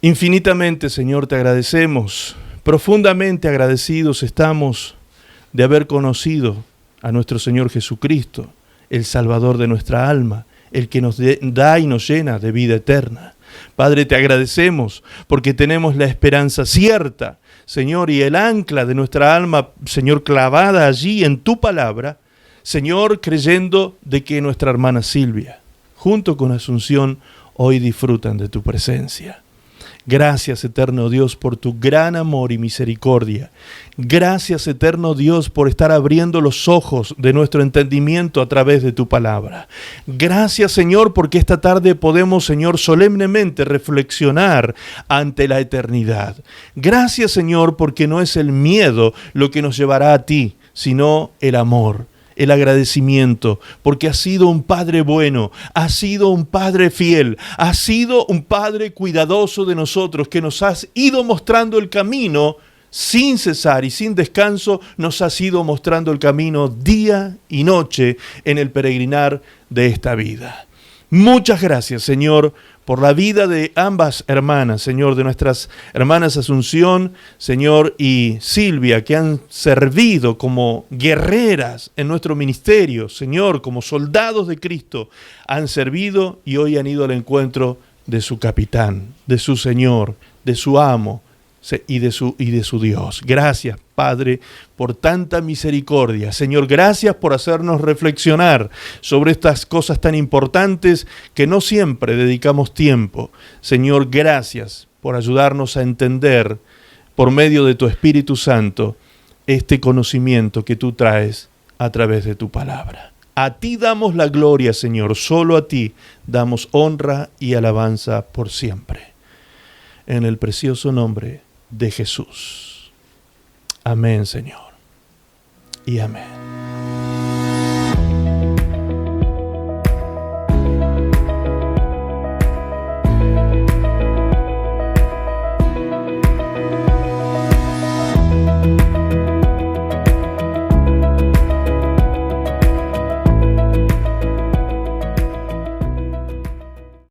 Infinitamente, Señor, te agradecemos. Profundamente agradecidos estamos de haber conocido a nuestro Señor Jesucristo, el Salvador de nuestra alma, el que nos da y nos llena de vida eterna. Padre, te agradecemos porque tenemos la esperanza cierta, Señor, y el ancla de nuestra alma, Señor, clavada allí en tu palabra, Señor, creyendo de que nuestra hermana Silvia, junto con Asunción, hoy disfrutan de tu presencia. Gracias, eterno Dios, por tu gran amor y misericordia. Gracias, eterno Dios, por estar abriendo los ojos de nuestro entendimiento a través de tu palabra. Gracias, Señor, porque esta tarde podemos, Señor, solemnemente reflexionar ante la eternidad. Gracias, Señor, porque no es el miedo lo que nos llevará a ti, sino el amor. El agradecimiento, porque has sido un Padre bueno, has sido un Padre fiel, has sido un Padre cuidadoso de nosotros, que nos has ido mostrando el camino sin cesar y sin descanso, nos has ido mostrando el camino día y noche en el peregrinar de esta vida. Muchas gracias, Señor, por la vida de ambas hermanas, Señor, de nuestras hermanas Asunción, Señor, y Silvia, que han servido como guerreras en nuestro ministerio, Señor, como soldados de Cristo, han servido y hoy han ido al encuentro de su capitán, de su Señor, de su amo y de su Dios. Gracias, Padre, por tanta misericordia. Señor, gracias por hacernos reflexionar sobre estas cosas tan importantes que no siempre dedicamos tiempo. Señor, gracias por ayudarnos a entender por medio de tu Espíritu Santo este conocimiento que tú traes a través de tu palabra. A ti damos la gloria, Señor, solo a ti damos honra y alabanza por siempre. En el precioso nombre de Jesús. Amén, Señor. Y amén.